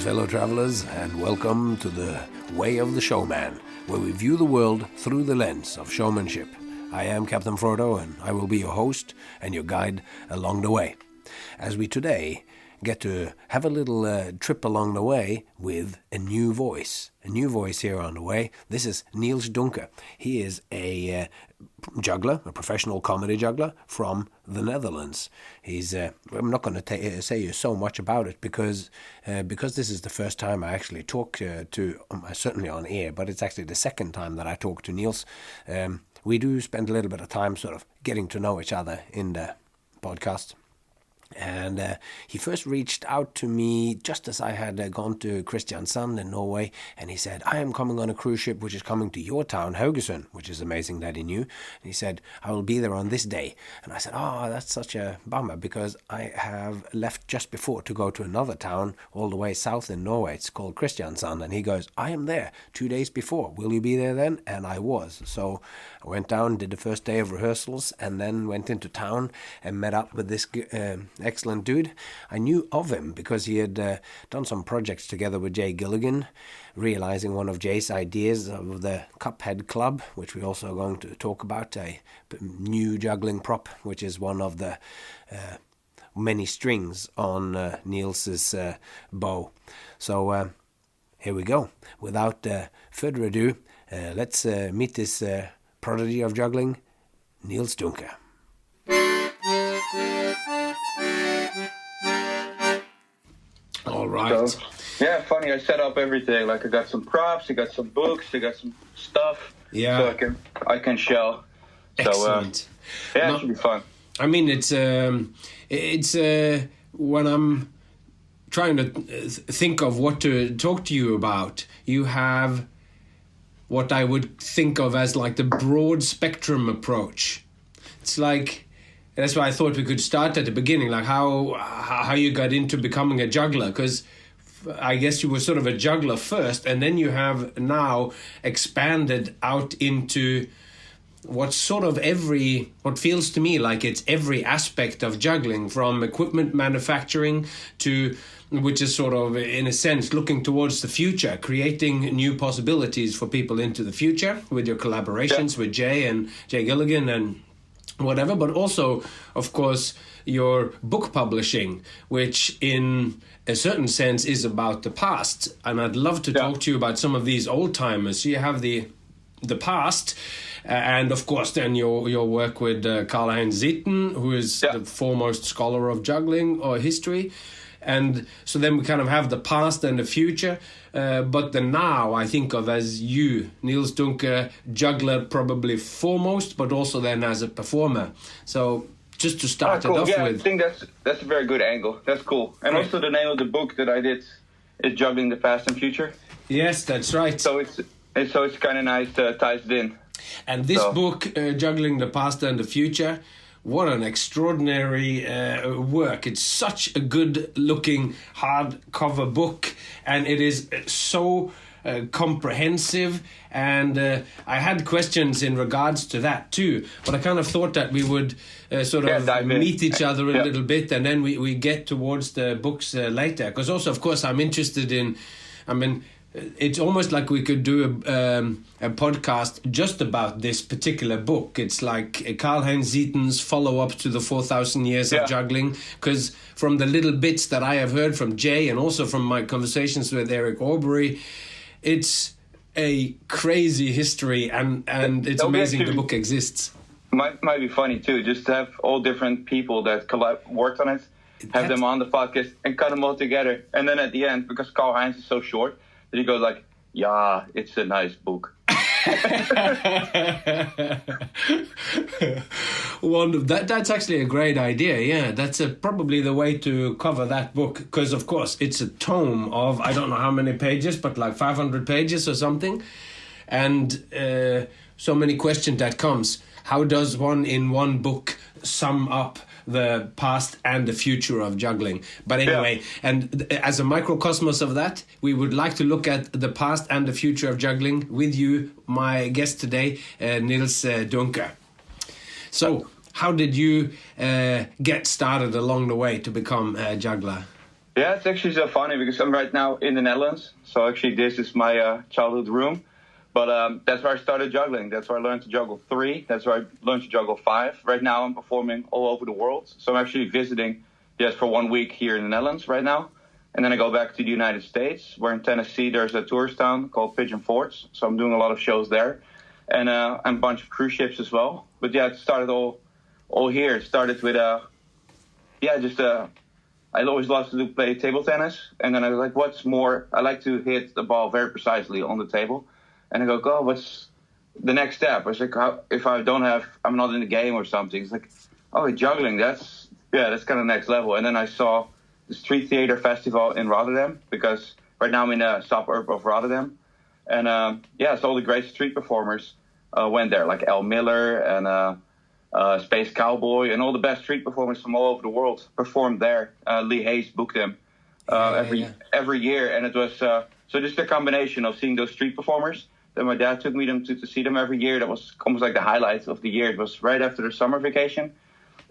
Greetings, fellow travelers, and welcome to the Way of the Showman, where we view the world through the lens of showmanship. I am Captain Frodo, and I will be your host and your guide along the way. As we today get to have a little trip along the way with a new voice here on the way. This is Nils Dunke. He is a juggler, a professional comedy juggler from the Netherlands. He's I'm not going to say you so much about it because this is the first time I actually talk to certainly on air, but it's actually the second time that I talk to Niels. We do spend a little bit of time sort of getting to know each other in the podcast. And he first reached out to me just as I had gone to Kristiansand in Norway, and he said, I am coming on a cruise ship which is coming to your town, Haugesund, which is amazing that he knew. And he said, I will be there on this day. And I said, that's such a bummer because I have left just before to go to another town all the way south in Norway. It's called Kristiansand. And he goes, I am there 2 days before. Will you be there then? And I was. So I went down, did the first day of rehearsals, and then went into town and met up with this excellent dude. I knew of him because he had done some projects together with Jay Gilligan, realizing one of Jay's ideas of the Cuphead Club, which we're also going to talk about, a new juggling prop, which is one of the many strings on Niels's bow. So here we go. Without further ado, let's meet this prodigy of juggling, Nils Dunke. All right. So, yeah, funny. I set up everything. Like I got some props, I got some books, I got some stuff. Yeah. So I can show. Excellent. So, it should be fun. I mean, it's when I'm trying to think of what to talk to you about, you have what I would think of as like the broad spectrum approach. It's like, that's why I thought we could start at the beginning, like how you got into becoming a juggler, because I guess you were sort of a juggler first, and then you have now expanded out into what feels to me like it's every aspect of juggling, from equipment manufacturing to, which is sort of, in a sense, looking towards the future, creating new possibilities for people into the future with your collaborations with Jay Gilligan and whatever, but also, of course, your book publishing, which in a certain sense is about the past. And I'd love to talk to you about some of these old timers. So you have the past, and of course then your work with Karl-Heinz Zieten, who is the foremost scholar of juggling or history. And so then we kind of have the past and the future, but the now I think of as you, Nils Dunke, juggler probably foremost, but also then as a performer. So just to start it off with. I think that's a very good angle. That's cool. And also the name of the book that I did is Juggling the Past and Future. Yes, that's right. So it's kind of nice to tie it in. And this book, Juggling the Past and the Future, what an extraordinary work. It's such a good-looking hardcover book, and it is so comprehensive. And I had questions in regards to that too, but I kind of thought that we would sort of meet each other a little bit, and then we get towards the books later. Because also, of course, I'm interested in, it's almost like we could do a podcast just about this particular book. It's like Karl-Heinz Zieten's follow-up to the 4,000 Years of Juggling, because from the little bits that I have heard from Jay and also from my conversations with Eric Aubrey, it's a crazy history, and it's amazing the book exists. Might be funny too, just to have all different people that worked on it, have them on the podcast and cut them all together. And then at the end, because Karl-Heinz is so short, he goes like, yeah, it's a nice book. Wonderful. That's actually a great idea. Yeah, that's probably the way to cover that book, because of course it's a tome of, I don't know how many pages, but like 500 pages or something, and so many questions that comes. How does one in one book sum up the past and the future of juggling? But anyway, and as a microcosmos of that, we would like to look at the past and the future of juggling with you, my guest today, Nils Dunke. So how did you get started along the way to become a juggler? Yeah, it's actually so funny because I'm right now in the Netherlands. So actually this is my childhood room. But that's where I started juggling. That's where I learned to juggle 3. That's where I learned to juggle 5. Right now I'm performing all over the world. So I'm actually visiting just for 1 week here in the Netherlands right now. And then I go back to the United States, where in Tennessee there's a tourist town called Pigeon Forge. So I'm doing a lot of shows there. And a bunch of cruise ships as well. But yeah, it started all here. It started with, I always loved to play table tennis. And then I was like, what's more? I like to hit the ball very precisely on the table. And I go, God, what's the next step? I was like, if I'm not in the game or something. It's like, oh, juggling, that's kind of next level. And then I saw the Street Theater Festival in Rotterdam, because right now I'm in a suburb of Rotterdam. And so all the great street performers went there, like Al Miller and Space Cowboy, and all the best street performers from all over the world performed there. Lee Hayes booked them every year. And it was so just a combination of seeing those street performers. Then my dad took me to see them every year. That was almost like the highlights of the year. It was right after the summer vacation,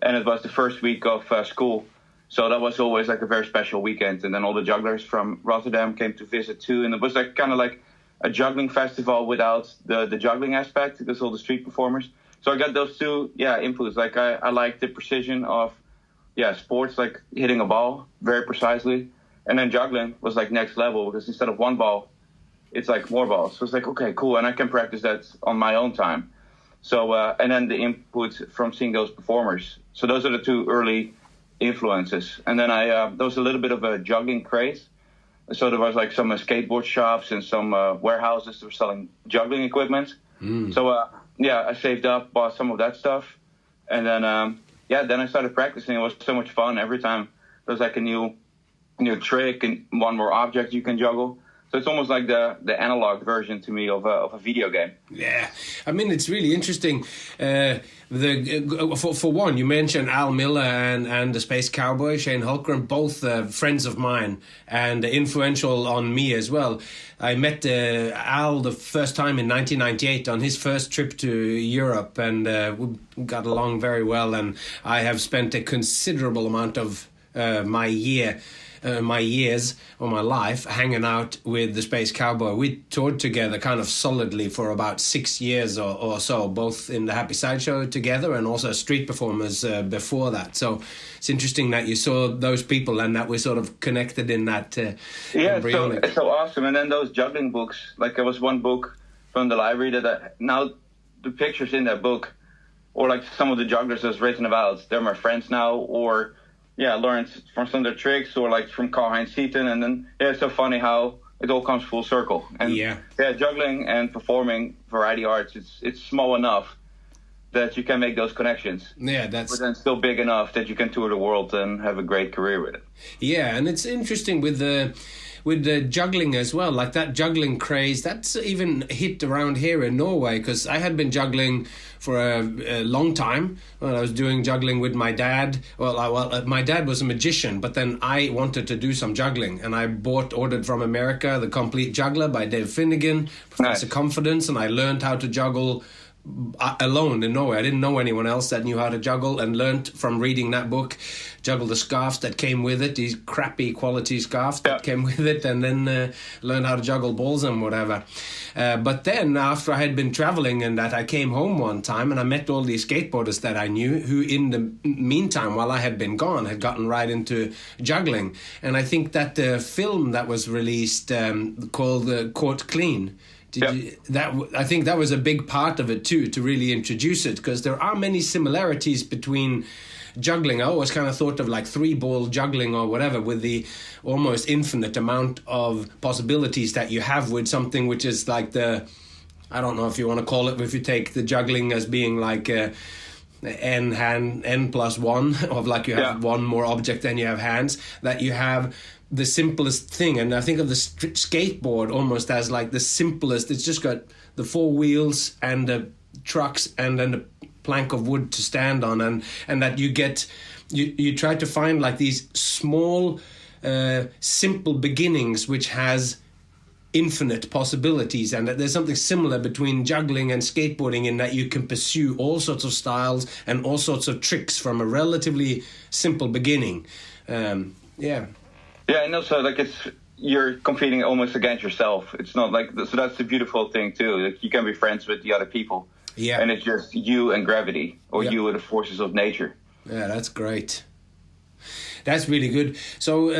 and it was the first week of school. So that was always like a very special weekend. And then all the jugglers from Rotterdam came to visit too. And it was like kind of like a juggling festival without the juggling aspect, because all the street performers. So I got those two inputs. Like I like the precision of sports, like hitting a ball very precisely. And then juggling was like next level, because instead of one ball, it's like more balls. So it's like, okay, cool. And I can practice that on my own time. So, and then the input from seeing those performers. So those are the two early influences. And then there was a little bit of a juggling craze. So there was like some skateboard shops and some warehouses that were selling juggling equipment. So, I saved up, bought some of that stuff. And then, then I started practicing. It was so much fun. Every time there was like a new trick and one more object you can juggle. So it's almost like the analog version to me of a video game. Yeah, I mean, it's really interesting. For one, you mentioned Al Miller and the Space Cowboy, Shane Hultgren, both friends of mine and influential on me as well. I met Al the first time in 1998 on his first trip to Europe, and we got along very well. And I have spent a considerable amount of my years or my life hanging out with the Space Cowboy. We toured together kind of solidly for about 6 years or so, both in the Happy Sideshow together and also street performers before that. So it's interesting that you saw those people and that we're sort of connected in that embryonic. It's so awesome. And then those juggling books, like there was one book from the library that now the pictures in that book, or like some of the jugglers that's written about, they're my friends now, or learned from some of their tricks, or like from Karl-Heinz Seaton. And then it's so funny how it all comes full circle. And juggling and performing variety arts, it's small enough that you can make those connections. But then still big enough that you can tour the world and have a great career with it. Yeah, and it's interesting with the juggling as well, like that juggling craze, that's even hit around here in Norway, because I had been juggling for a long time. Well, I was doing juggling with my dad. My dad was a magician, but then I wanted to do some juggling, and I ordered from America The Complete Juggler by Dave Finnegan, Professor Confidence, and I learned how to juggle alone in Norway. I didn't know anyone else that knew how to juggle, and learned from reading that book, juggle the scarves that came with it, these crappy quality scarves that came with it, and then learned how to juggle balls and whatever. But then after I had been traveling and that, I came home one time and I met all these skateboarders that I knew, who in the meantime, while I had been gone, had gotten right into juggling. And I think that the film that was released called Caught Clean, I think that was a big part of it too, to really introduce it, because there are many similarities between juggling. I always kind of thought of like 3-ball juggling or whatever, with the almost infinite amount of possibilities that you have with something which is like I don't know if you want to call it, if you take the juggling as being like n plus 1, of like you have one more object than you have hands, that you have the simplest thing. And I think of the skateboard almost as like the simplest. It's just got the 4 wheels and the trucks and then the plank of wood to stand on, and that you try to find like these small simple beginnings which has infinite possibilities, and that there's something similar between juggling and skateboarding in that you can pursue all sorts of styles and all sorts of tricks from a relatively simple beginning. Yeah, and also like you're competing almost against yourself. It's not like so that's the beautiful thing too. Like you can be friends with the other people. Yeah. And it's just you and gravity, or you and the forces of nature. Yeah, that's great. That's really good. So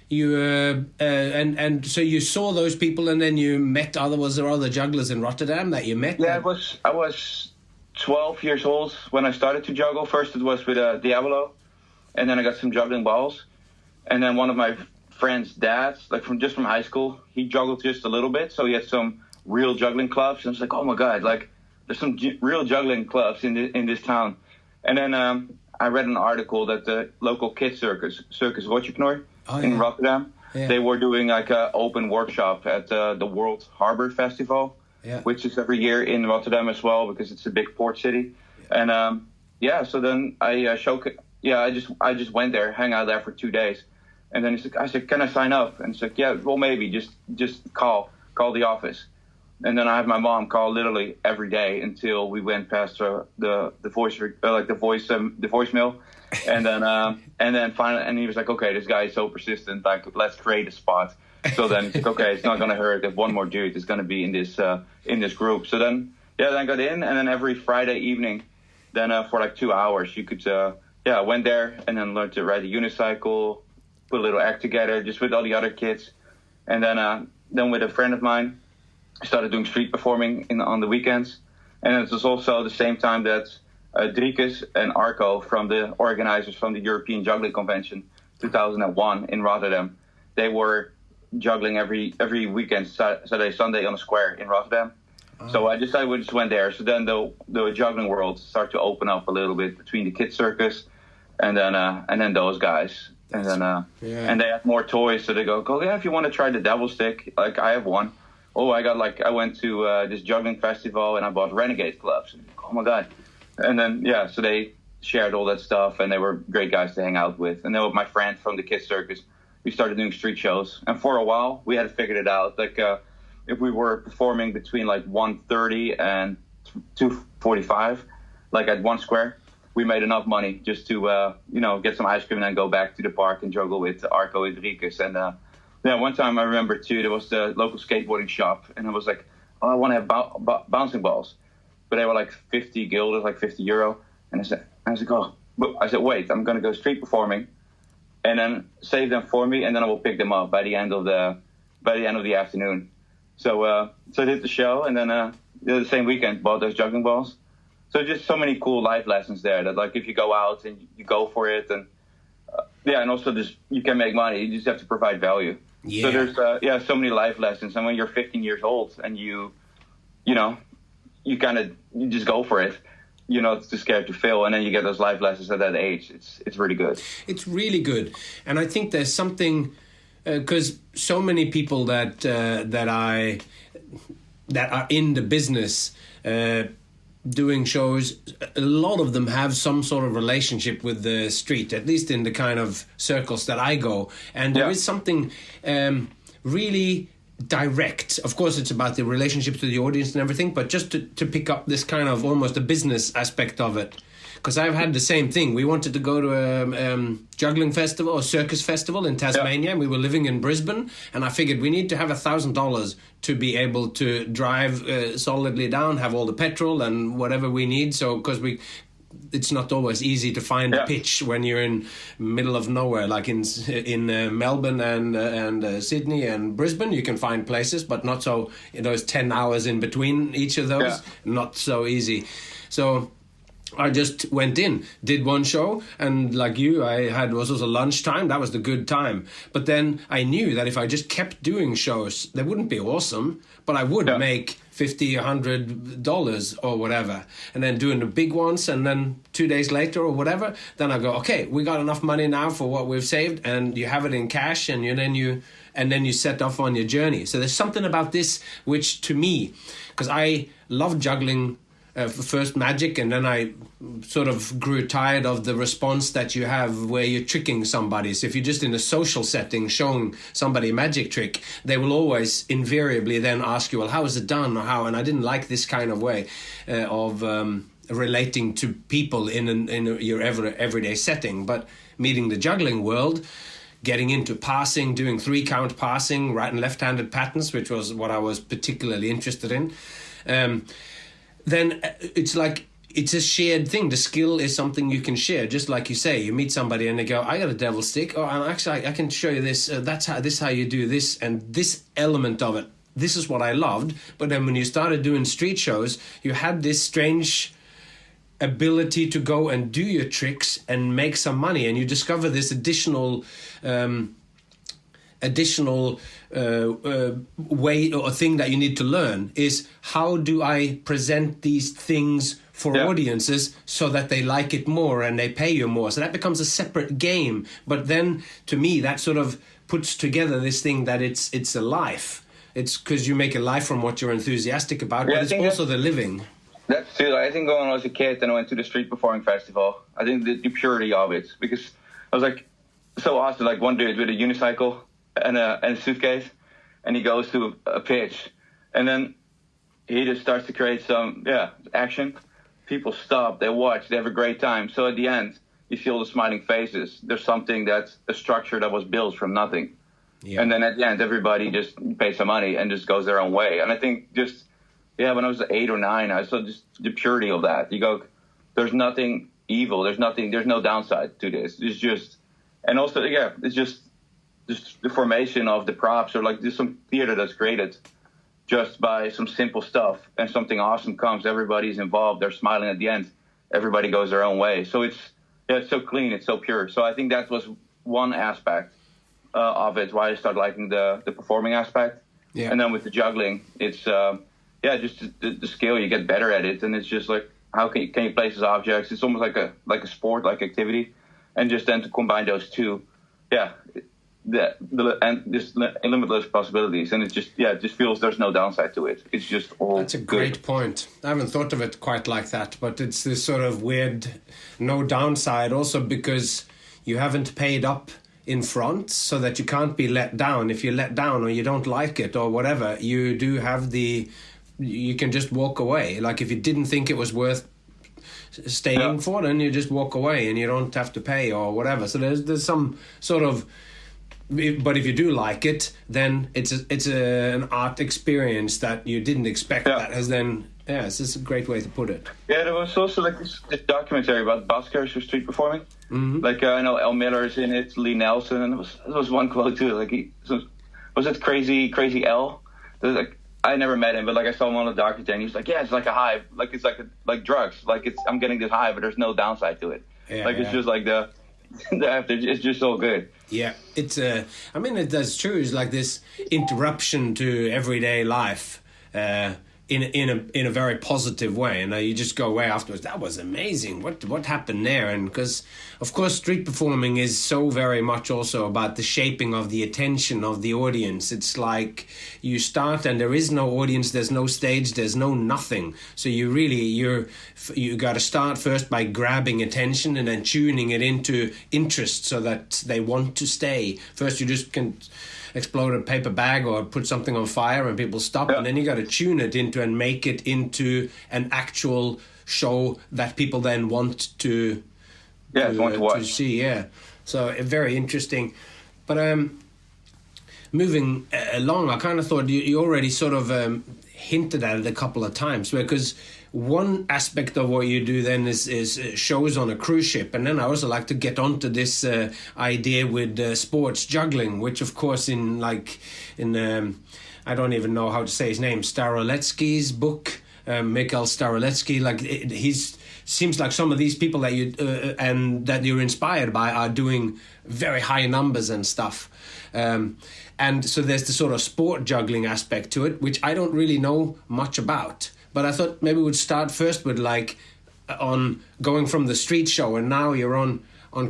you and so you saw those people, and then you met was there other jugglers in Rotterdam that you met? Yeah, I was 12 years old when I started to juggle. First it was with Diablo, and then I got some juggling balls, and then one of my friend's dads, like from high school, he juggled just a little bit, so he had some real juggling clubs, and I was like, oh my god, like there's some real juggling clubs in this town. And then I read an article that the local kids circus Rotterdam, in Rotterdam, they were doing like an open workshop at the World Harbor Festival, which is every year in Rotterdam as well because it's a big port city. And so then I just went there, hang out there for 2 days, and then I said, can I sign up? And he's like, yeah, well maybe just call the office. And then I had my mom call literally every day until we went past the voicemail, and then finally, and he was like, okay, this guy is so persistent, like let's create a spot. So then he's like, okay, it's not gonna hurt if one more dude is gonna be in this group. So then I got in, and then every Friday evening, then for like 2 hours, you could I went there and then learned to ride a unicycle, put a little act together just with all the other kids, and then with a friend of mine, I started doing street performing on the weekends. And it was also the same time that Driekes and Arco, from the organizers from the European Juggling Convention 2001 in Rotterdam, they were juggling every weekend, Saturday, Sunday on a square in Rotterdam. So I decided we just went there. So then the juggling world started to open up a little bit between the kids circus and then those guys. And then and they had more toys, so they go, yeah, if you want to try the devil stick, like I have one. Oh, I went to this juggling festival and I bought renegade clubs. Oh my god! And then so they shared all that stuff, and they were great guys to hang out with. And then with my friend from the kids circus, we started doing street shows. And for a while, we had figured it out. Like if we were performing between like 1:30 and 2:45, like at one square, we made enough money just to get some ice cream and then go back to the park and juggle with Arco and Driekes. And one time I remember too, there was the local skateboarding shop, and I was like, oh, I want to have bouncing balls, but they were like 50 guilders, like 50 euro. And I was like, oh, but I said, wait, I'm gonna go street performing, and then save them for me, and then I will pick them up by the end of the afternoon. So I did the show, and then the same weekend bought those juggling balls. So just so many cool life lessons there that, like, if you go out and you go for it, and and also just you can make money, you just have to provide value. Yeah. So there's so many life lessons, and when you're 15 years old and you just go for it, you're not too scared to fail, and then you get those life lessons at that age. It's really good. It's really good, and I think there's something because so many people that are in the business. Doing shows, a lot of them have some sort of relationship with the street, at least in the kind of circles that I go. And there is something really direct. Of course, it's about the relationship to the audience and everything, but just to pick up this kind of almost a business aspect of it. Because I've had the same thing. We wanted to go to a juggling festival or circus festival in Tasmania. And we were living in Brisbane, and I figured we need to have $1,000 to be able to drive solidly down, have all the petrol and whatever we need. So, because it's not always easy to find a pitch when you're in middle of nowhere, like in Melbourne and Sydney and Brisbane. You can find places, but not so. Those 10 hours in between each of those, not so easy. So I just went in, did one show, and like you, was also lunchtime. That was the good time. But then I knew that if I just kept doing shows, they wouldn't be awesome, but I would make $50, $100 or whatever. And then doing the big ones, and then 2 days later or whatever, then I go, okay, we got enough money now for what we've saved, and you have it in cash, and then you set off on your journey. So there's something about this which, to me, because I love juggling. First magic, and then I sort of grew tired of the response that you have where you're tricking somebody. So if you're just in a social setting showing somebody a magic trick, they will always invariably then ask you, well, how is it done, or how? And I didn't like this kind of way of relating to people in your everyday setting. But meeting the juggling world getting into passing, doing 3-count passing, right and left-handed patterns, which was what I was particularly interested in, then it's like it's a shared thing. The skill is something you can share, just like you say. You meet somebody and they go, "I got a devil stick. Oh, and actually, I can show you this. This how you do this, and this element of it. This is what I loved." But then when you started doing street shows, you had this strange ability to go and do your tricks and make some money, and you discover this additional way or thing that you need to learn is, how do I present these things for audiences so that they like it more and they pay you more? So that becomes a separate game. But then to me that sort of puts together this thing that it's a life. It's because you make a life from what you're enthusiastic about, but it's also the living. That's true. I think when I was a kid and I went to the street performing festival, I think the purity of it, because I was like so awesome. Like one dude with a unicycle and a suitcase, and he goes to a pitch, and then he just starts to create some action. People stop, they watch, they have a great time. So at the end, you see all the smiling faces. There's something that's a structure that was built from nothing. Yeah. And then at the end, everybody just pays some money and just goes their own way. And I think when I was 8 or 9, I saw just the purity of that. You go, there's nothing evil. There's no downside to this. It's just, and also, it's just the formation of the props, or like there's some theater that's created just by some simple stuff, and something awesome comes. Everybody's involved. They're smiling at the end. Everybody goes their own way. So it's so clean. It's so pure. So I think that was one aspect of it, why I started liking the performing aspect. Yeah. And then with the juggling, it's just the skill. You get better at it, and it's just like, how can you place these objects? It's almost like a sport, like activity, and just then to combine those two, and just limitless possibilities, and it just feels there's no downside to it. It's just all. That's a great point. I haven't thought of it quite like that, but it's this sort of weird no downside, also because you haven't paid up in front, so that you can't be let down. If you're let down or you don't like it or whatever, you do have you can just walk away. Like if you didn't think it was worth staying for, then you just walk away and you don't have to pay or whatever. So there's some sort of. But if you do like it, then it's an art experience that you didn't expect. That has then it's just a great way to put it. Yeah, there was also like this documentary about buskers who street performing. Mm-hmm. Like I know El Miller's in it, Lee Nelson, and there was one quote too. Like was it Crazy L? Like I never met him, but like I saw him on the documentary, and he was like, it's like a high, like it's like drugs, like I'm getting this high, but there's no downside to it. It's just like the after, it's just so good. Yeah, it's I mean, that's true. It's like this interruption to everyday life in a very positive way, and you just go away afterwards. That was amazing. What happened there? And because of course street performing is so very much also about the shaping of the attention of the audience. It's like you start and there is no audience, there's no stage, there's no nothing. So you got to start first by grabbing attention and then tuning it into interest so that they want to stay. First you just can explode a paper bag or put something on fire and people stop, and then you got to tune it into and make it into an actual show that people then want to watch. To see. So very interesting. But moving along, I kind of thought you already sort of hinted at it a couple of times, because one aspect of what you do then is shows on a cruise ship, and then I also like to get onto this idea with sports juggling, which of course in I don't even know how to say his name, Staroletsky's book, Mikhail Staroletsky, like he's seems like some of these people that you and that you're inspired by are doing very high numbers and stuff. And so there's the sort of sport juggling aspect to it, which I don't really know much about. But I thought maybe we'd start first with like on going from the street show, and now you're on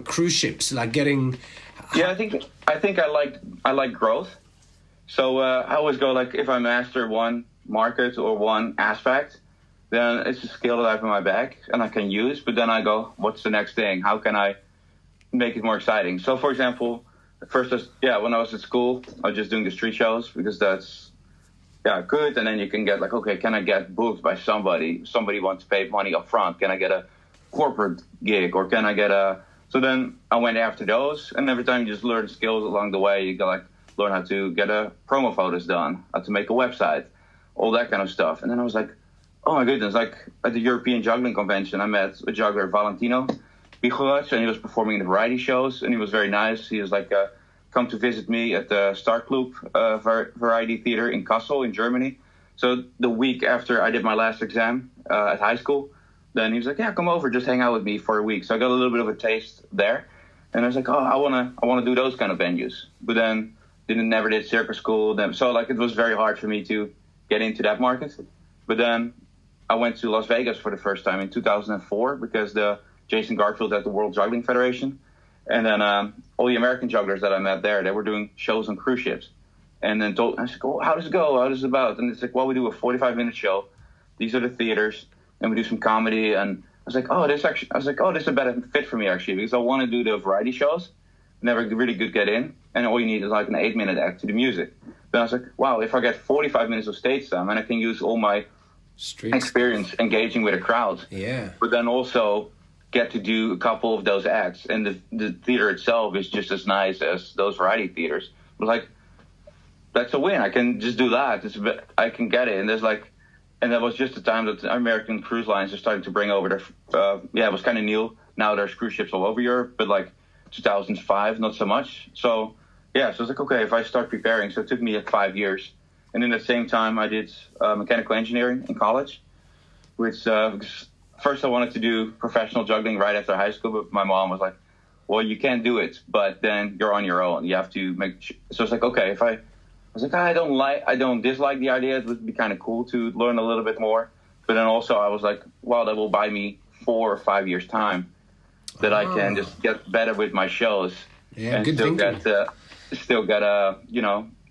cruise ships, like getting. Yeah, I think I like growth. So I always go like, if I master one market or one aspect, then it's a skill that I have in my bag and I can use. But then I go, what's the next thing? How can I make it more exciting? So for example, first, when I was at school, I was just doing the street shows because that's good. And then you can get like, okay, can I get booked by somebody? Somebody wants to pay money up front. Can I get a corporate gig, or can I get a So then I went after those, and every time you just learn skills along the way. You go like learn how to get a promo photos done, how to make a website, all that kind of stuff. And then I was like, oh my goodness, like at the European Juggling Convention, I met a juggler, Valentino Bigorac, and he was performing in the variety shows, and he was very nice. He was like, come to visit me at the Star Club Variety Theater in Kassel in Germany. So the week after I did my last exam at high school, then he was like, yeah, come over, just hang out with me for a week. So I got a little bit of a taste there. And I was like, oh, I wanna do those kind of venues. But then never did circus school. So like it was very hard for me to get into that market. But then I went to Las Vegas for the first time in 2004 because the Jason Garfield at the World Juggling Federation. And then all the American jugglers that I met there, they were doing shows on cruise ships. And then I said, oh, how does it go? How does it about? And it's like, well, we do a 45-minute show. These are the theaters. And we do some comedy. And I was like, oh, this is a better fit for me, actually, because I want to do the variety shows. Never really could get in. And all you need is like an 8-minute act to the music. Then I was like, wow, if I get 45 minutes of stage time and I can use all my experience engaging with a crowd. Yeah. But then also get to do a couple of those acts. And the theater itself is just as nice as those variety theaters. But like, that's a win. I can just do that. I can get it. And there's like, and that was just the time that the American cruise lines are starting to bring over their, it was kind of new. Now there's cruise ships all over Europe, but like 2005, not so much. So yeah, so I was like, okay, if I start preparing. So it took me like 5 years. And in the same time, I did mechanical engineering in college, which because first I wanted to do professional juggling right after high school, but my mom was like, well, you can't do it, but then you're on your own. You have to so it's like, okay, I was like, I don't dislike the idea. It would be kind of cool to learn a little bit more. But then also I was like, wow, that will buy me 4 or 5 years time that I can just get better with my shows and still get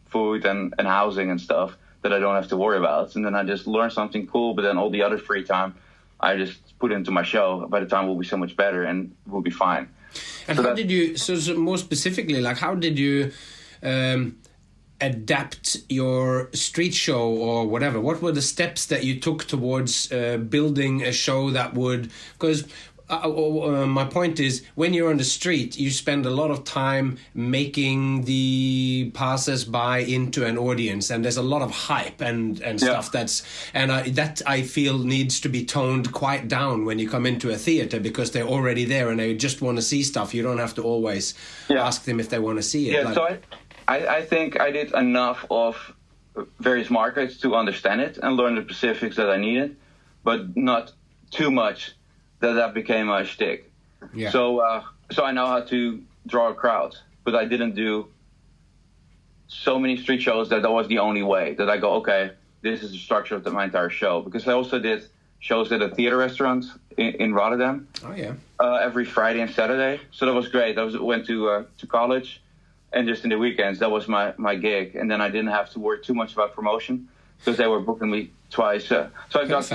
food and housing and stuff that I don't have to worry about. And then I just learn something cool. But then all the other free time, I just put into my show. By the time, will be so much better and we'll be fine. And so how did you? So more specifically, like how did you? Adapt your street show or whatever? What were the steps that you took towards building a show that would... Because my point is, when you're on the street, you spend a lot of time making the passers-by into an audience, and there's a lot of hype and stuff that I feel needs to be toned quite down when you come into a theater, because they're already there and they just want to see stuff. You don't have to always ask them if they want to see it. Yeah, so I think I did enough of various markets to understand it and learn the specifics that I needed, but not too much that became my shtick. Yeah. So I know how to draw a crowd, but I didn't do so many street shows that was the only way that I go, okay, this is the structure of my entire show. Because I also did shows at a theater restaurant in Rotterdam. Oh yeah. Every Friday and Saturday. So that was great. I went to college. And just in the weekends, that was my gig. And then I didn't have to worry too much about promotion because they were booking me twice. So I got...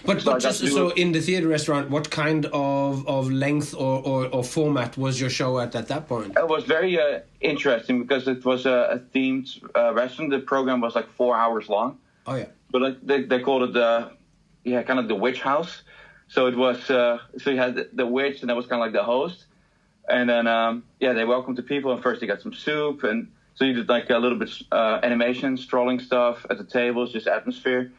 But just so in the theater restaurant, what kind of length or format was your show at that point? It was very interesting because it was a themed restaurant. The program was like 4 hours long. Oh, yeah. But they called it kind of the witch house. So it was, so you had the witch and that was kind of like the host. And then, they welcomed the people. And first they got some soup. And so you did like a little bit animation, strolling stuff at the tables, just atmosphere.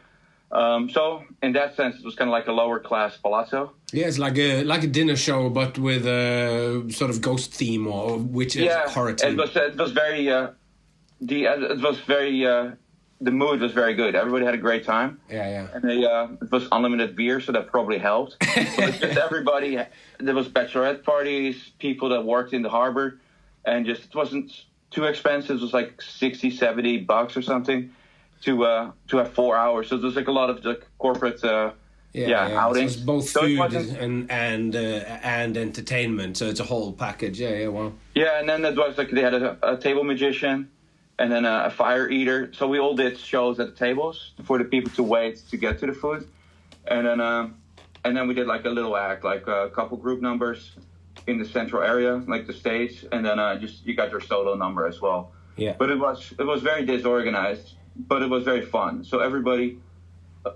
So in that sense, it was kind of like a lower class palazzo. Yeah, it's like a dinner show, but with a sort of ghost theme or which is horror theme. It was very, the mood was very good. Everybody had a great time. Yeah. And it was unlimited beer, so that probably helped. But just everybody, there was bachelorette parties, people that worked in the harbor, and just it wasn't too expensive. It was like $60-$70 or something to have 4 hours. So there's like a lot of like corporate outings. So it's both food and entertainment. So it's a whole package. Yeah, wow. Yeah, and then it was like they had a table magician. And then a fire eater. So we all did shows at the tables for the people to wait to get to the food. And then we did like a little act, like a couple group numbers in the central area, like the stage. And then you got your solo number as well. Yeah. But it was very disorganized, but it was very fun. So everybody,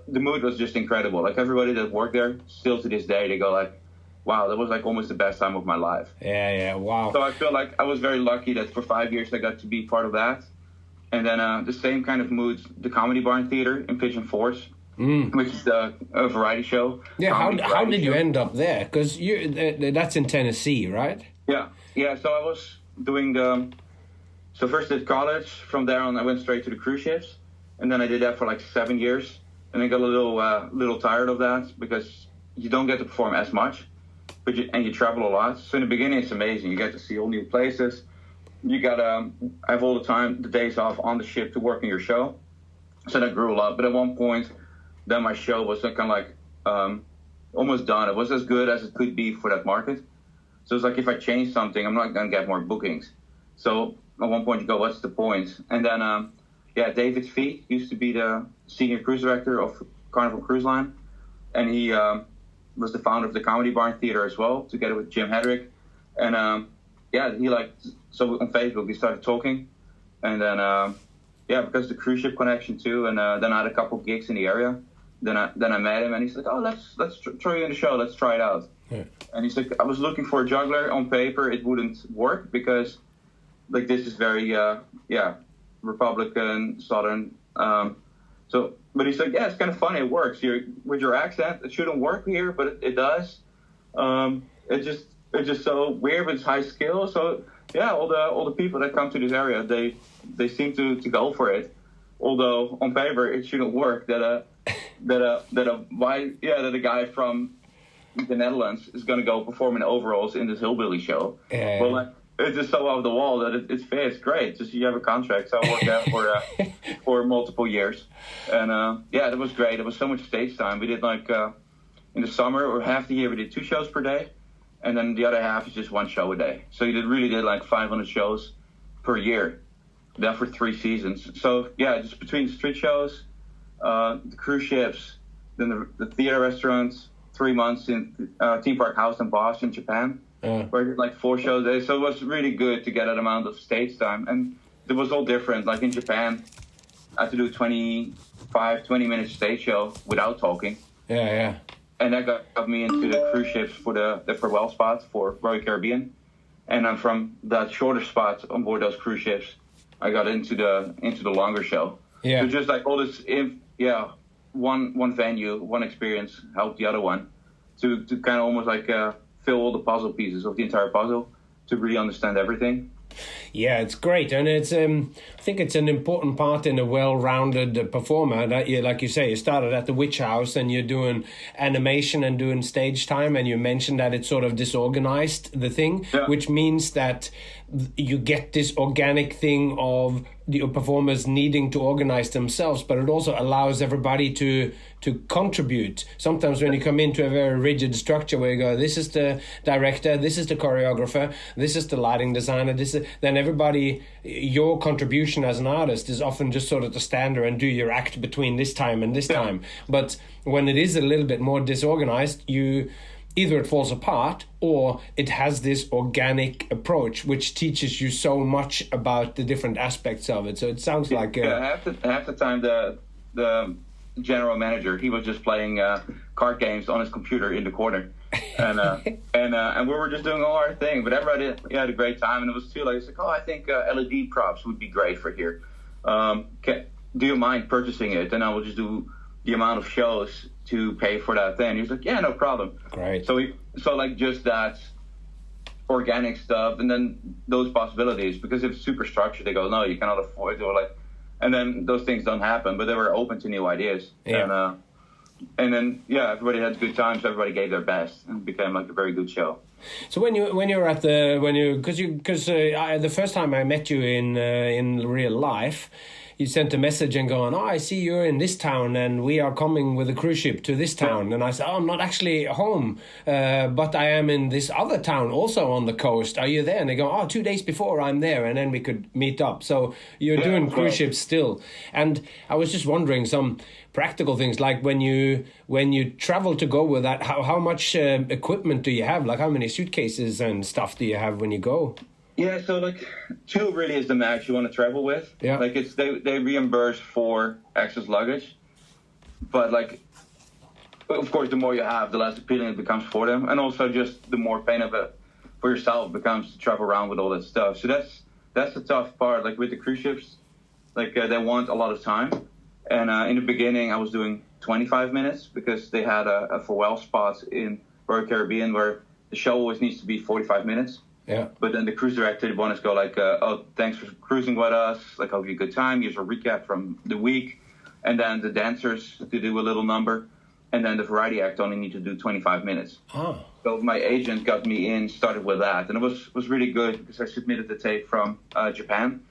the mood was just incredible. Like everybody that worked there, still to this day, they go like, wow, that was like almost the best time of my life. Yeah, wow. So I feel like I was very lucky that for 5 years I got to be part of that. And then the same kind of moods, the Comedy Barn Theater in Pigeon Forge, which is a variety show. Yeah, how did you end up there? Because that's in Tennessee, right? Yeah. So I was doing so first at college. From there on, I went straight to the cruise ships, and then I did that for like 7 years, and I got a little tired of that because you don't get to perform as much, but you travel a lot. So in the beginning, it's amazing. You get to see all new places. You got have all the days off on the ship to work on your show. So that grew a lot. But at one point, then my show was kind of like almost done. It was as good as it could be for that market. So it's like if I change something, I'm not going to get more bookings. So at one point you go, what's the point? And then, David Fee used to be the senior cruise director of Carnival Cruise Line. And he was the founder of the Comedy Barn Theater as well, together with Jim Hedrick. And so on Facebook we started talking. And then, because the cruise ship connection too. And then I had a couple gigs in the area. Then I met him and he's like, oh, let's throw you in the show. Let's try it out. Yeah. And he's like, I was looking for a juggler. On paper, it wouldn't work because like this is very, Republican, Southern. But he's like, yeah, it's kind of funny. It works. With your accent, it shouldn't work here, but it does. It's just so weird, but it's high skill. So yeah, all the people that come to this area, they seem to go for it. Although on paper it shouldn't work. That a guy from the Netherlands is going to go perform in overalls in this hillbilly show. Yeah. Well, like, it's just so off the wall that it fits great. Just you have a contract, so I worked out for multiple years, and that was great. It was so much stage time. We did like in the summer or half the year we did 2 shows per day, and then the other half is just 1 show a day. So you really did like 500 shows per year. That for 3 seasons. So yeah, just between the street shows, the cruise ships, then the theater restaurants, 3 months in Theme Park House in Boston, Japan, where I did like 4 shows a day. So it was really good to get that amount of stage time. And it was all different. Like in Japan, I had to do a 20-minute stage show without talking. Yeah. And that got me into the cruise ships for the farewell spots for Royal Caribbean. And then from that shorter spots on board those cruise ships, I got into the longer show. Yeah. So just like all this, one venue, one experience helped the other one to kind of almost like fill all the puzzle pieces of the entire puzzle to really understand everything. Yeah, it's great, and it's I think it's an important part in a well-rounded performer. That you, like you say, you started at the Witch House and you're doing animation and doing stage time, and you mentioned that it's sort of disorganized, the thing, which means that you get this organic thing of the performers needing to organize themselves, but it also allows everybody to contribute. Sometimes when you come into a very rigid structure where you go, this is the director, this is the choreographer, this is the lighting designer, then everybody, your contribution as an artist is often just sort of to stand there and do your act between this time and this time. But when it is a little bit more disorganized, either it falls apart or it has this organic approach, which teaches you so much about the different aspects of it. So it sounds like half the time the general manager, he was just playing card games on his computer in the corner, and we were just doing all our thing. But everybody had a great time, and it was too like, it's like, I think LED props would be great for here. Do you mind purchasing it? And I will just do the amount of shows to pay for that thing. He was like, yeah, no problem. Great. So like just that organic stuff, and then those possibilities, because if it's super structured, they go, no, you cannot afford it, or like, and then those things don't happen, but they were open to new ideas. Yeah. And then everybody had good times. So everybody gave their best, and it became like a very good show. So because the first time I met you in real life, you sent a message and going, I see you're in this town and we are coming with a cruise ship to this town. And I said, I'm not actually home, but I am in this other town also on the coast. Are you there? And they go, 2 days before I'm there, and then we could meet up. So you're doing cruise ships still. And I was just wondering some practical things, like when you travel to go with that, how much equipment do you have? Like how many suitcases and stuff do you have when you go? Yeah, so like 2 really is the max you want to travel with. Yeah. Like they reimburse for excess luggage, but like of course, the more you have, the less appealing it becomes for them, and also just the more pain of it for yourself becomes to travel around with all that stuff. So that's the tough part. Like with the cruise ships, like they want a lot of time, and in the beginning I was doing 25 minutes because they had a farewell spot in Royal Caribbean where the show always needs to be 45 minutes. Yeah. But then the cruise director wanted to go like, oh, thanks for cruising with us. Like, hope you had a good time. Here's a recap from the week. And then the dancers to do a little number. And then the variety act only need to do 25 minutes. Oh. So my agent got me in, started with that. And it was really good because I submitted the tape from Japan.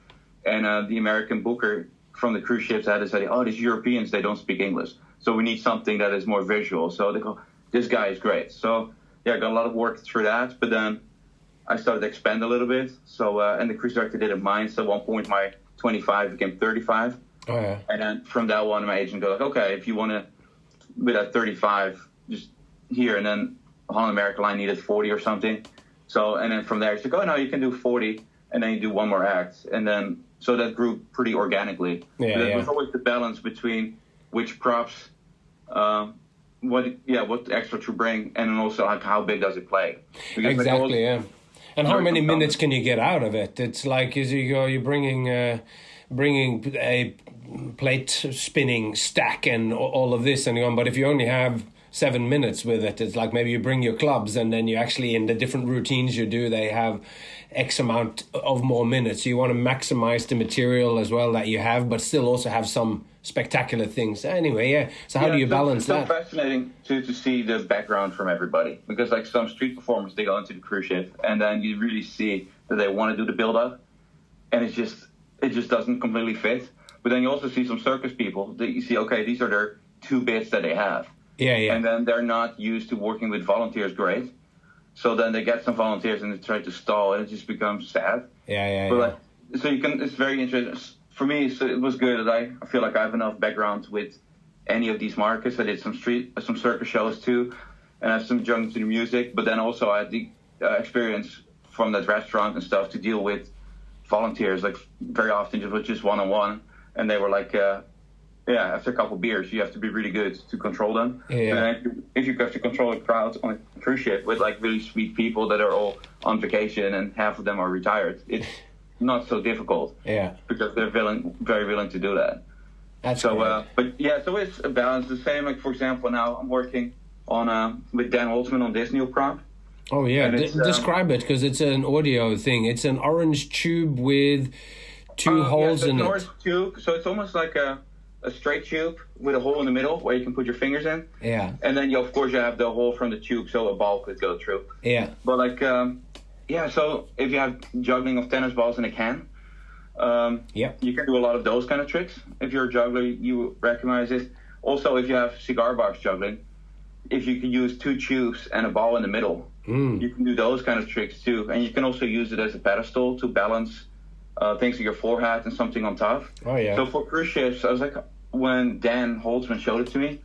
And the American booker from the cruise ships had to say, oh, these Europeans, they don't speak English. So we need something that is more visual. So they go, this guy is great. So, yeah, I got a lot of work through that. But then I started to expand a little bit. So, and the cruise director didn't mind. So at one point, my 25 became 35. Oh, yeah. And then from that one, my agent go like, okay, if you want to, with that 35, just here. And then Holland America line needed 40 or something. So, and then from there, it's like, oh, no, you can do 40. And then you do one more act. And then, so that grew pretty organically. Yeah, but it was always the balance between which props, what extra to bring, and then also like how big does it play? Because exactly, yeah. And how many minutes can you get out of it? It's like you're bringing a plate spinning stack and all of this and going, but if you only have 7 minutes with it, it's like maybe you bring your clubs and then you actually, in the different routines you do, they have X amount of more minutes. So you want to maximize the material as well that you have, but still also have some spectacular things. Anyway, yeah. So how do you balance that? It's so fascinating to see the background from everybody, because like some street performers, they go into the cruise ship and then you really see that they want to do the build up, and it just doesn't completely fit. But then you also see some circus people that you see, okay, these are their 2 bits that they have. Yeah. And then they're not used to working with volunteers great. So then they get some volunteers and they try to stall, and it just becomes sad. But so you can, it's very interesting. For me, so it was good that I feel like I have enough background with any of these markets. I did some circus shows too, and I have some juggling to the music. But then also I had the experience from that restaurant and stuff to deal with volunteers. Like very often it was just one-on-one, and they were like, after a couple of beers, you have to be really good to control them. Yeah. And if you have to control a crowd on a cruise ship with like really sweet people that are all on vacation and half of them are retired, it's not so difficult. Yeah. Because they're very willing to do that. That's so. So it's a balance. The same, like for example, now I'm working on with Dan Holtzman on this new prop. Oh yeah, describe it, because it's an audio thing. It's an orange tube with 2 holes in it. It's an orange tube, so it's almost like a straight tube with a hole in the middle where you can put your fingers in. Yeah. And then of course you have the hole from the tube so a ball could go through. Yeah. But like so if you have juggling of tennis balls in a can, you can do a lot of those kind of tricks. If you're a juggler, you recognize it. Also, if you have cigar box juggling, if you can use 2 tubes and a ball in the middle, you can do those kind of tricks too. And you can also use it as a pedestal to balance things like your forehead and something on top. Oh, yeah. So for cruise ships, I was like, when Dan Holtzman showed it to me,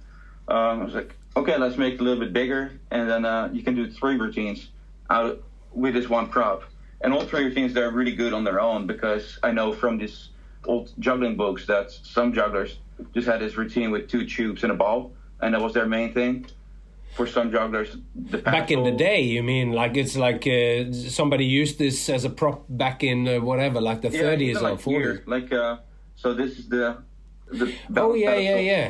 I was like, okay, let's make it a little bit bigger. And then you can do 3 routines out with this one prop. And all 3 routines, they're really good on their own, because I know from these old juggling books that some jugglers just had this routine with 2 tubes and a ball, and that was their main thing. For some jugglers, back in the day, you mean? Like it's like somebody used this as a prop back in like the 30s or 40s. Like so this is the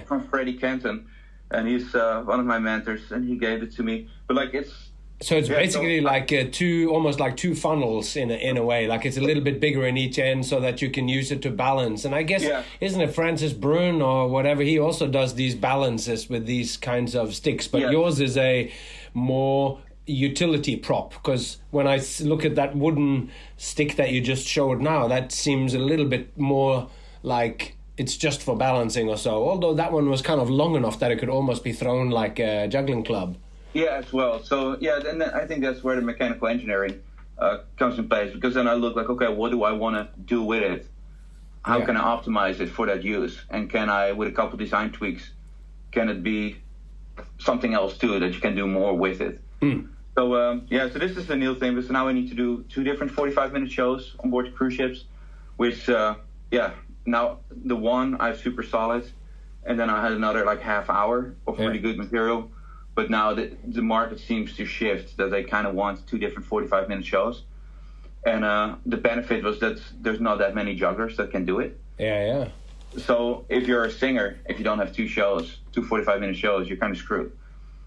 from Freddie Kenton, and he's one of my mentors, and he gave it to me. But like it's basically like almost like 2 funnels in a way. Like it's a little bit bigger in each end so that you can use it to balance. And I guess isn't it Francis Brun or whatever? He also does these balances with these kinds of sticks. But yours is a more utility prop, because when I look at that wooden stick that you just showed now, that seems a little bit more like it's just for balancing or so. Although that one was kind of long enough that it could almost be thrown like a juggling club. Yeah, as well. So, then I think that's where the mechanical engineering comes in place, because then I look like, okay, what do I want to do with it? How can I optimize it for that use? And can I, with a couple design tweaks, can it be something else too, that you can do more with it? So, so this is the Nils thing. So now I need to do 2 different 45-minute shows on board cruise ships, which, now the one I have super solid, and then I had another like half hour of really good material. But now the market seems to shift, that they kind of want 2 different 45-minute shows. And the benefit was that there's not that many jugglers that can do it. Yeah. So if you're a singer, if you don't have 2 45-minute shows, you're kind of screwed.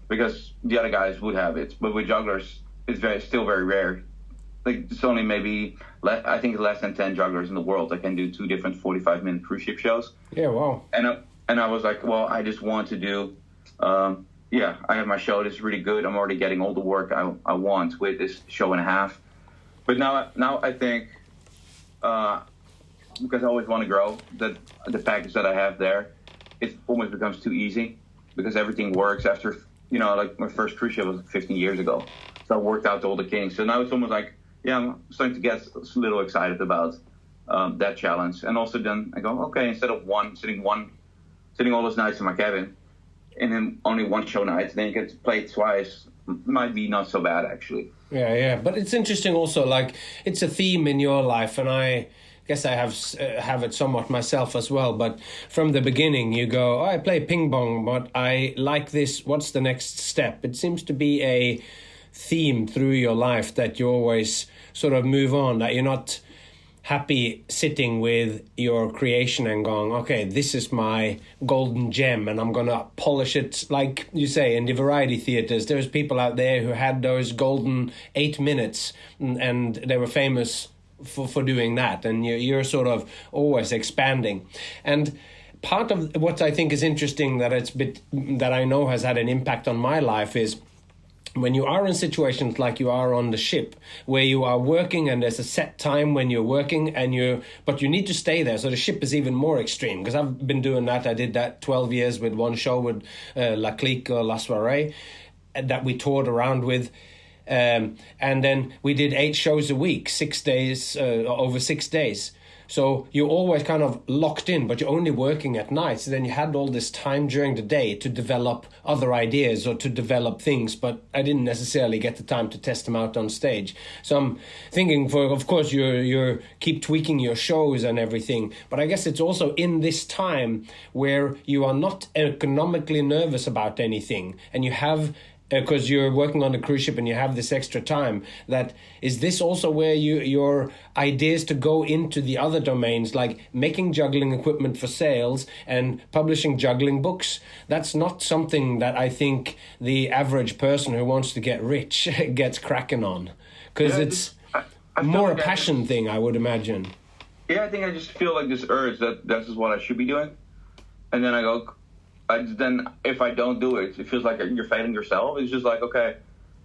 Because the other guys would have it. But with jugglers, it's still very rare. Like, it's only maybe, I think, less than 10 jugglers in the world that can do 2 different 45-minute cruise ship shows. Yeah, wow. And I was like, well, I just want to do, I have my show. This is really good. I'm already getting all the work I want with this show and a half. But now I think, because I always want to grow, that the package that I have there, it almost becomes too easy because everything works after, like my first cruise ship was 15 years ago. So I worked out all the kinks. So now it's almost like, I'm starting to get a little excited about that challenge. And also then I go, okay, instead of sitting all those nights in my cabin, and then only one show night, then you get to play it twice, might be not so bad, actually. Yeah. But it's interesting also, like, it's a theme in your life, and I guess I have it somewhat myself as well. But from the beginning, you go, I play ping-pong, but I like this. What's the next step? It seems to be a theme through your life that you always sort of move on, that you're not happy sitting with your creation and going, okay, this is my golden gem and I'm gonna polish it. Like you say, in the variety theaters, there's people out there who had those golden 8 minutes and they were famous for doing that, and you're sort of always expanding. And part of what I think is interesting that I know has had an impact on my life is when you are in situations like you are on the ship, where you are working and there's a set time when you're working but you need to stay there. So the ship is even more extreme, because I've been doing that. I did that 12 years with one show with La Clique or La Soirée that we toured around with. And then we did 8 shows a week, 6 days, over 6 days. So you're always kind of locked in, but you're only working at night. So then you had all this time during the day to develop other ideas or to develop things, but I didn't necessarily get the time to test them out on stage. So I'm thinking, of course, you're keep tweaking your shows and everything, but I guess it's also in this time where you are not economically nervous about anything, and you have, because you're working on a cruise ship and you have this extra time, that is this also where your ideas to go into the other domains, like making juggling equipment for sales and publishing juggling books? That's not something that I think the average person who wants to get rich gets cracking on, because it's more like a passion thing, I would imagine. Yeah, I think I just feel like this urge that this is what I should be doing, and then I go, then if I don't do it, it feels like you're failing yourself. It's just like, okay,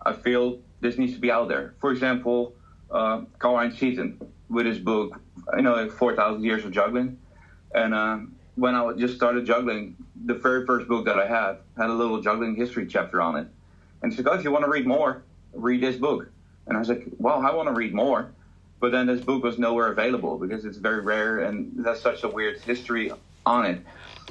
I feel this needs to be out there. For example, Karl-Heinz Seaton with his book, 4,000 Years of Juggling. And when I just started juggling, the very first book that I had a little juggling history chapter on it. And he said, if you want to read more, read this book. And I was like, well, I want to read more. But then this book was nowhere available because it's very rare and there's such a weird history on it.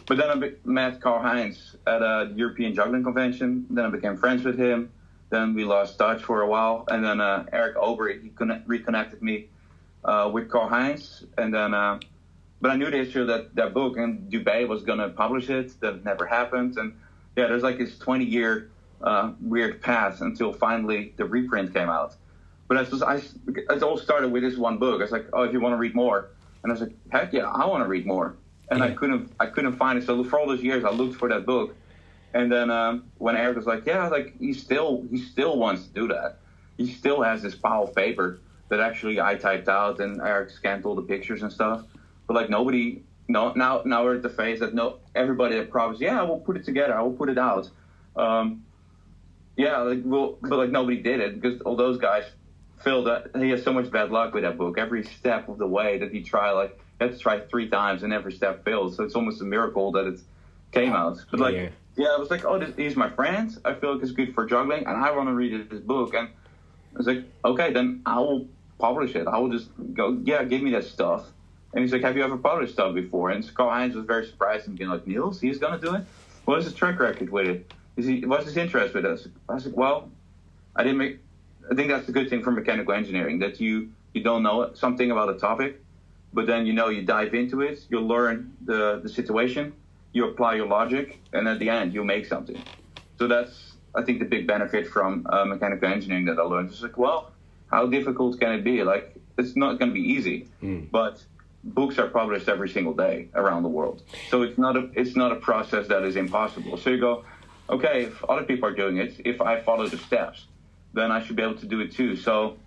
But then I met Karl-Heinz at a European juggling convention. Then I became friends with him. Then we lost touch for a while. And then Eric Obery, he reconnected me with Karl-Heinz. And then, but I knew the history of that book, and Dubai was going to publish it. That never happened. And yeah, there's like this 20-year weird path until finally the reprint came out. But it all started with this one book. I was like, if you want to read more. And I was like, heck yeah, I want to read more. And I couldn't find it. So for all those years, I looked for that book. And then when Eric was like, he still wants to do that. He still has this pile of paper that actually I typed out, and Eric scanned all the pictures and stuff. But like now we're at the phase that everybody that promised, I will put it together, I will put it out. But nobody did it because all those guys feel that he has so much bad luck with that book. Every step of the way that he tried, had to try 3 times and every step failed. So it's almost a miracle that it came out. But I was like, he's my friend. I feel like it's good for juggling, and I want to read his book. And I was like, okay, then I will publish it. I will just go, give me that stuff. And he's like, have you ever published stuff before? And Karl-Heinz was very surprised and being like, Niels, he's going to do it? What is his track record with it? What's his interest with us? I was like, well, I think that's the good thing for mechanical engineering, that you don't know something about a topic, but then you dive into it, you learn the situation, you apply your logic, and at the end you make something. So that's I think, the big benefit from mechanical engineering that I learned. It's like, well, how difficult can it be? Like, it's not going to be easy, but books are published every single day around the world. So it's not a process that is impossible. So you go, okay, if other people are doing it, if I follow the steps, then I should be able to do it too. So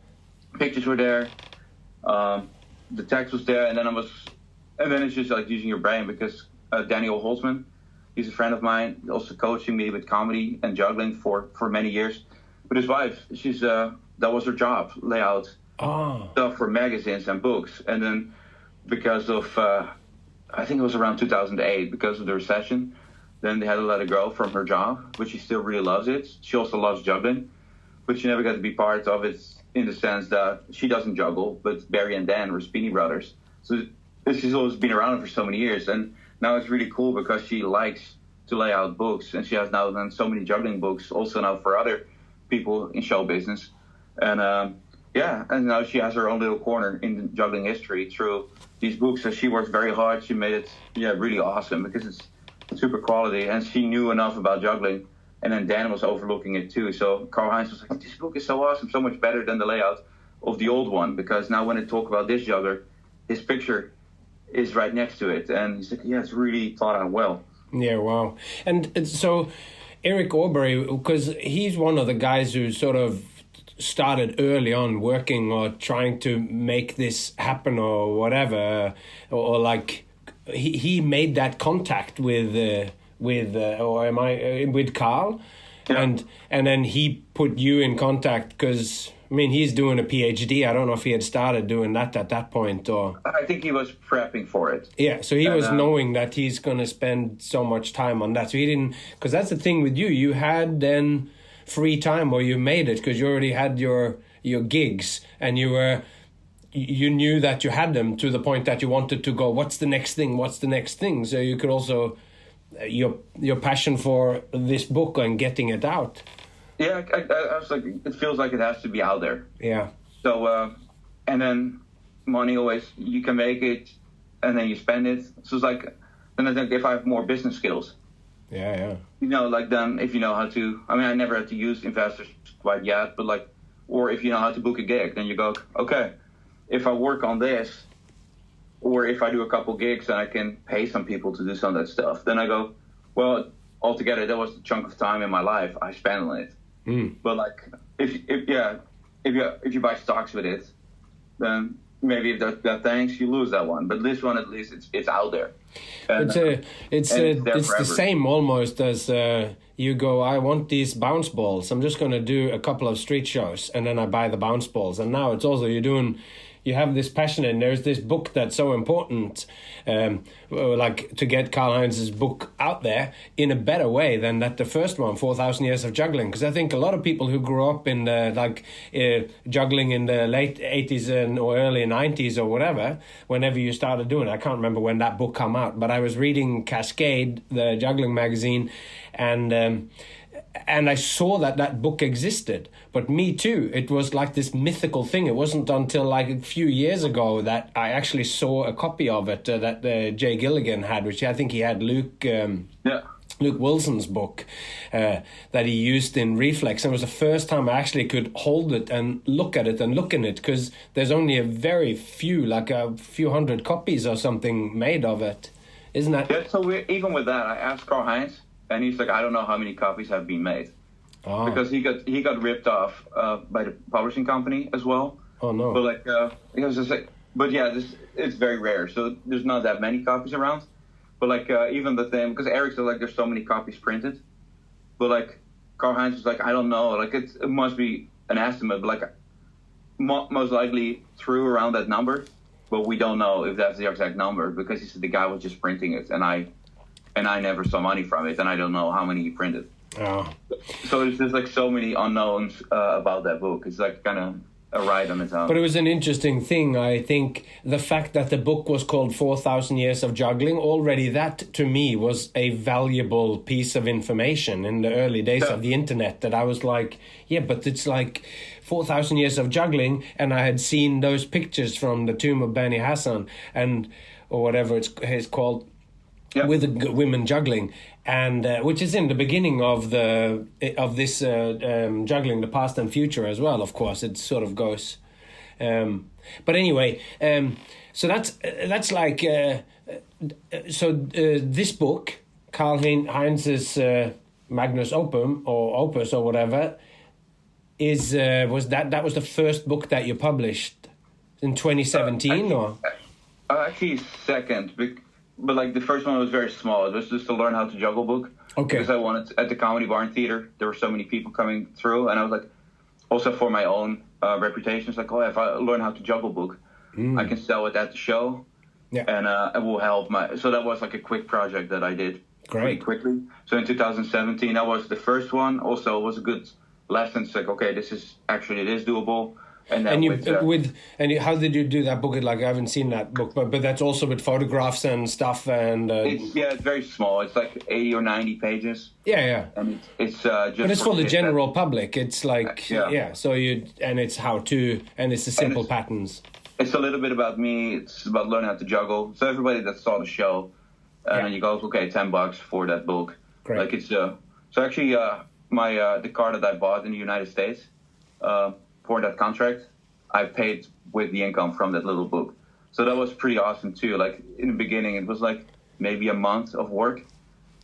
pictures were there, the text was there, and then it's just like using your brain, because Daniel Holtzman, he's a friend of mine, also coaching me with comedy and juggling for many years. But his wife, that was her job, lay out stuff for magazines and books. And then because of, I think it was around 2008, because of the recession, then they had to let her go from her job, but she still really loves it. She also loves juggling, but she never got to be part of it in the sense that she doesn't juggle, but Barry and Dan were Speedy brothers. So she's always been around for so many years. And now it's really cool because she likes to lay out books, and she has now done so many juggling books also now for other people in show business. And and now she has her own little corner in juggling history through these books. So she worked very hard. She made it really awesome because it's super quality, and she knew enough about juggling. And then Dan was overlooking it too. So Karl-Heinz was like, this book is so awesome, so much better than the layout of the old one, because now when I talk about this juggler, his picture is right next to it. And he's like, yeah, it's really thought out well. Yeah, wow. And so Eric Aubrey, because he's one of the guys who sort of started early on working or trying to make this happen or whatever, or like he made that contact with Carl, and then he put you in contact because I mean he's doing a PhD. I don't know if he had started doing that at that point, or I think he was prepping for it. Yeah, so he was knowing that he's going to spend so much time on that. So he didn't, because that's the thing with you. You had then free time, or you made it because you already had your gigs, and you knew that you had them to the point that you wanted to go, what's the next thing? So you could also your passion for this book and getting it out. Yeah, I was like, it feels like it has to be out there. Yeah. So and then money always, you can make it and then you spend it. So it's like, then I think if I have more business skills, yeah, like then if you know how to, I mean, I never had to use investors quite yet, but like, or if you know how to book a gig, then you go, okay, if I work on this, or if I do a couple gigs and I can pay some people to do some of that stuff, then I go, well, altogether, that was the chunk of time in my life I spent on it. But like, if you buy stocks with it, then maybe if that tanks, you lose that one. But this one, at least, it's out there. And, it's the same almost as you go, I want these bounce balls. I'm just going to do a couple of street shows, and then I buy the bounce balls. And now it's also you have this passion, and there's this book that's so important, like to get Karl-Heinz's book out there in a better way than that the first one, 4,000 Years of Juggling. Because I think a lot of people who grew up in juggling in the late 80s or early 90s or whatever, whenever you started doing it, I can't remember when that book came out, but I was reading Cascade, the juggling magazine, and I saw that book existed. But me too, it was like this mythical thing. It wasn't until like a few years ago that I actually saw a copy of it that Jay Gilligan had, which I think he had Luke Wilson's book that he used in Reflex. And it was the first time I actually could hold it and look at it because there's only a very few, like a few hundred copies or something made of it. Isn't that? Yeah, so even with that, I asked Karl-Heinz, and he's like, I don't know how many copies have been made. Oh. Because he got ripped off by the publishing company as well. Oh no! But like he was just like, but yeah, it's very rare. So there's not that many copies around. But like even the thing, because Eric said like there's so many copies printed. But like Karl-Heinz was like, I don't know, like it must be an estimate, but like most likely threw around that number, but we don't know if that's the exact number because he said the guy was just printing it, and I never saw money from it, and I don't know how many he printed. Oh. So there's like so many unknowns about that book. It's like kind of a ride on its own. But it was an interesting thing. I think the fact that the book was called 4,000 Years of Juggling, already that to me was a valuable piece of information in the early days of the internet, that I was like, yeah, but it's like 4,000 Years of Juggling, and I had seen those pictures from the tomb of Beni Hassan or whatever it's called. Yeah. With the women juggling, and which is in the beginning of this juggling the past and future as well. Of course, it sort of goes. But anyway, so that's like this book, Karl Heinz's Magnus Opus or whatever, was the first book that you published in 2017 or? Actually, second, but like the first one was very small. It was just to learn how to juggle book. Okay. Because I wanted at the Comedy Barn Theater, there were so many people coming through, and I was like, also for my own reputation, it's like, oh, if I learn how to juggle book, I can sell it at the show, and it will help my. So that was like a quick project that I did pretty quickly. So in 2017, that was the first one. Also, it was a good lesson. It's like, okay, it is doable. And then how did you do that book? Like, I haven't seen that book, but that's also with photographs and stuff. And it's very small. It's like 80 or 90 pages. Yeah. And it's just. But it's for the general public. It's like So it's how to, and it's the simple patterns. It's a little bit about me. It's about learning how to juggle. So everybody that saw the show, and you go, okay, $10 for that book. Great. Like it's so actually the car that I bought in the United States. For that contract, I paid with the income from that little book. So that was pretty awesome too. Like in the beginning, it was like maybe a month of work.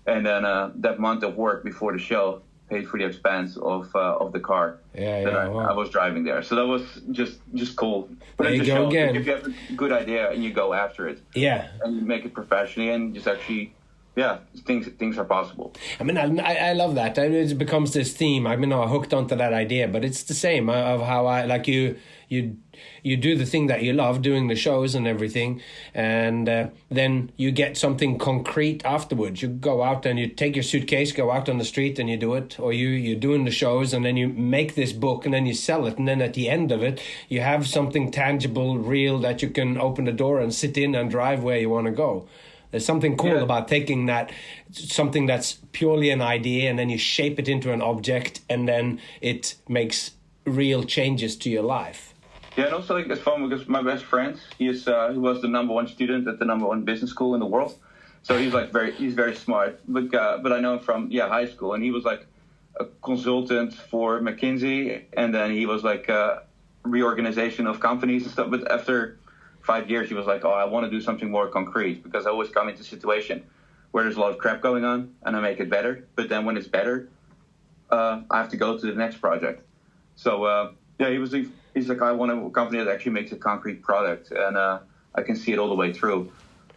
And then that month of work before the show paid for the expense of the car I was driving there. So that was just cool. But there you go again. If you have a good idea and you go after it. Yeah. And you make it professionally and just actually... Yeah, things are possible. I mean, I love that. It becomes this theme. I mean, I'm hooked onto that idea, but it's the same of how I like you do the thing that you love, doing the shows and everything, and then you get something concrete afterwards. You go out and you take your suitcase, go out on the street and you do it, or you're doing the shows and then you make this book and then you sell it, and then at the end of it, you have something tangible, real that you can open the door and sit in and drive where you want to go. There's something cool about taking something that's purely an idea and then you shape it into an object and then it makes real changes to your life. Yeah, and also like it's fun because my best friend, he was the #1 student at the #1 business school in the world. So he's very smart. But I know him from high school, and he was like a consultant for McKinsey, and then he was like a reorganization of companies and stuff. But after 5 years, he was like, oh, I want to do something more concrete because I always come into a situation where there's a lot of crap going on and I make it better. But then when it's better, I have to go to the next project. So, he's like, I want a company that actually makes a concrete product and I can see it all the way through.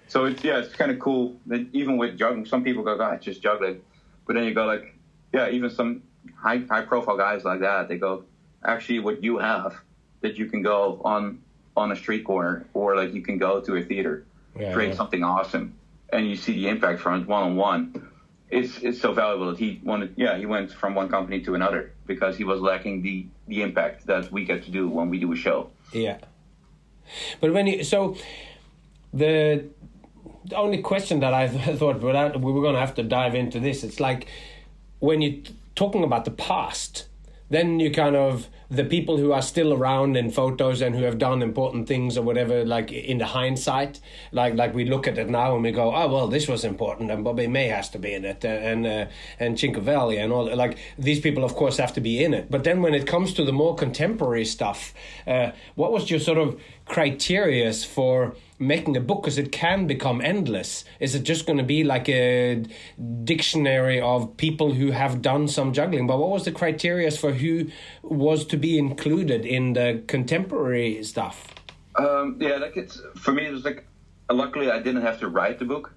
So, it's kind of cool that even with juggling, some people go, God, it's just juggling. But then you go like, even some high profile guys like that, they go, actually what you have that you can go on a street corner, or like you can go to a theater, create something awesome, and you see the impact from it one-on-one. It's so valuable that he went from one company to another because he was lacking the impact that we get to do when we do a show. Yeah. But the only question that I thought we were going to have to dive into this, it's like when you're talking about the past, then you kind of, the people who are still around in photos and who have done important things or whatever, like in the hindsight, like we look at it now and we go, oh, well, this was important and Bobby May has to be in it and Cinquevalli and all, like these people, of course, have to be in it. But then when it comes to the more contemporary stuff, what was your sort of criteria for making a book? Because it can become endless. Is it just going to be like a dictionary of people who have done some juggling? But what was the criteria for who was to be included in the contemporary stuff? For me, it was like, luckily I didn't have to write the book.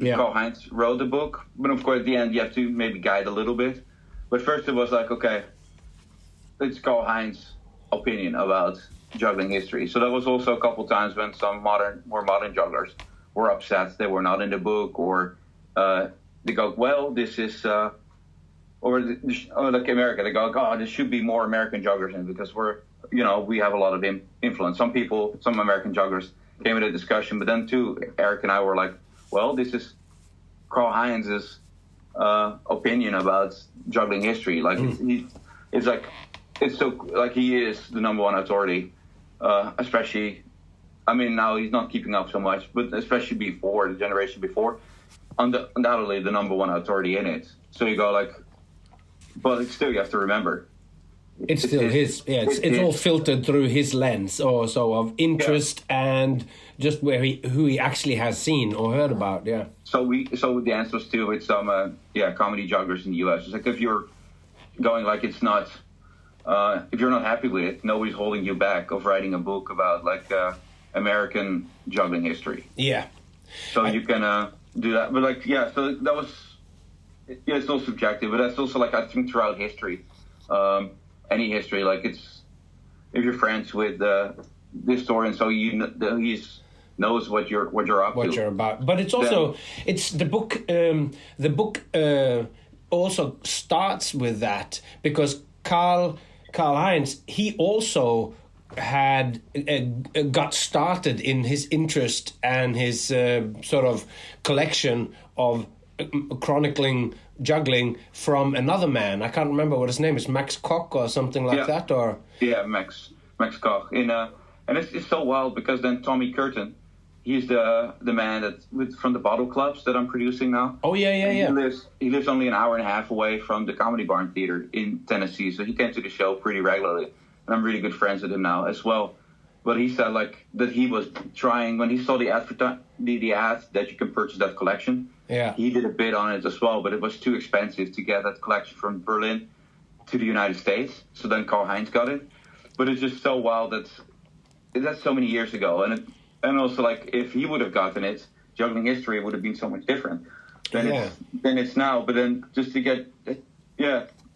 Karl Heinz wrote the book, but of course at the end you have to maybe guide a little bit. But first it was like, okay, it's Karl Heinz's opinion about juggling history. So that was also a couple times when some more modern jugglers were upset they were not in the book, or they go, well, this is or like America, they go, oh, there should be more American jugglers in because we have a lot of influence. Some American jugglers came in a discussion, but then too, Eric and I were like, well, this is Karl Heinz's opinion about juggling history. Like it's so like he is the #1 authority. Especially, I mean, now he's not keeping up so much, but especially before, the generation before, undoubtedly the number one authority in it. So you go like, but it's still, you have to remember, it's still his. Yeah, it's all filtered through his lens, or so of interest and just who he actually has seen or heard about. Yeah. So the answer was too with some comedy jugglers in the U.S. It's like if you're going like it's not, if you're not happy with it, nobody's holding you back of writing a book about like American juggling history. Yeah. So you can do that, but like so that was it's still subjective, but that's also like I think throughout history. Any history, like it's if you're friends with the historian, so he's knows what you're up to. What you're about, but it's also it's the book. The book also starts with that because Karl Heinz, he also had got started in his interest and his sort of collection of chronicling juggling from another man. I can't remember what his name is, Max Koch or something like that, or Max Koch. And it's so wild because then Tommy Curtin, he's the man from the bottle clubs that I'm producing now. Oh yeah. He lives only an hour and a half away from the Comedy Barn Theater in Tennessee, so he came to the show pretty regularly, and I'm really good friends with him now as well. But he said like that he was trying when he saw the ad that you can purchase that collection. Yeah, he did a bid on it as well, but it was too expensive to get that collection from Berlin to the United States. So then Karl Heinz got it. But it's just so wild that's so many years ago, and also like if he would have gotten it, juggling history would have been so much different than it's now. But then just to get in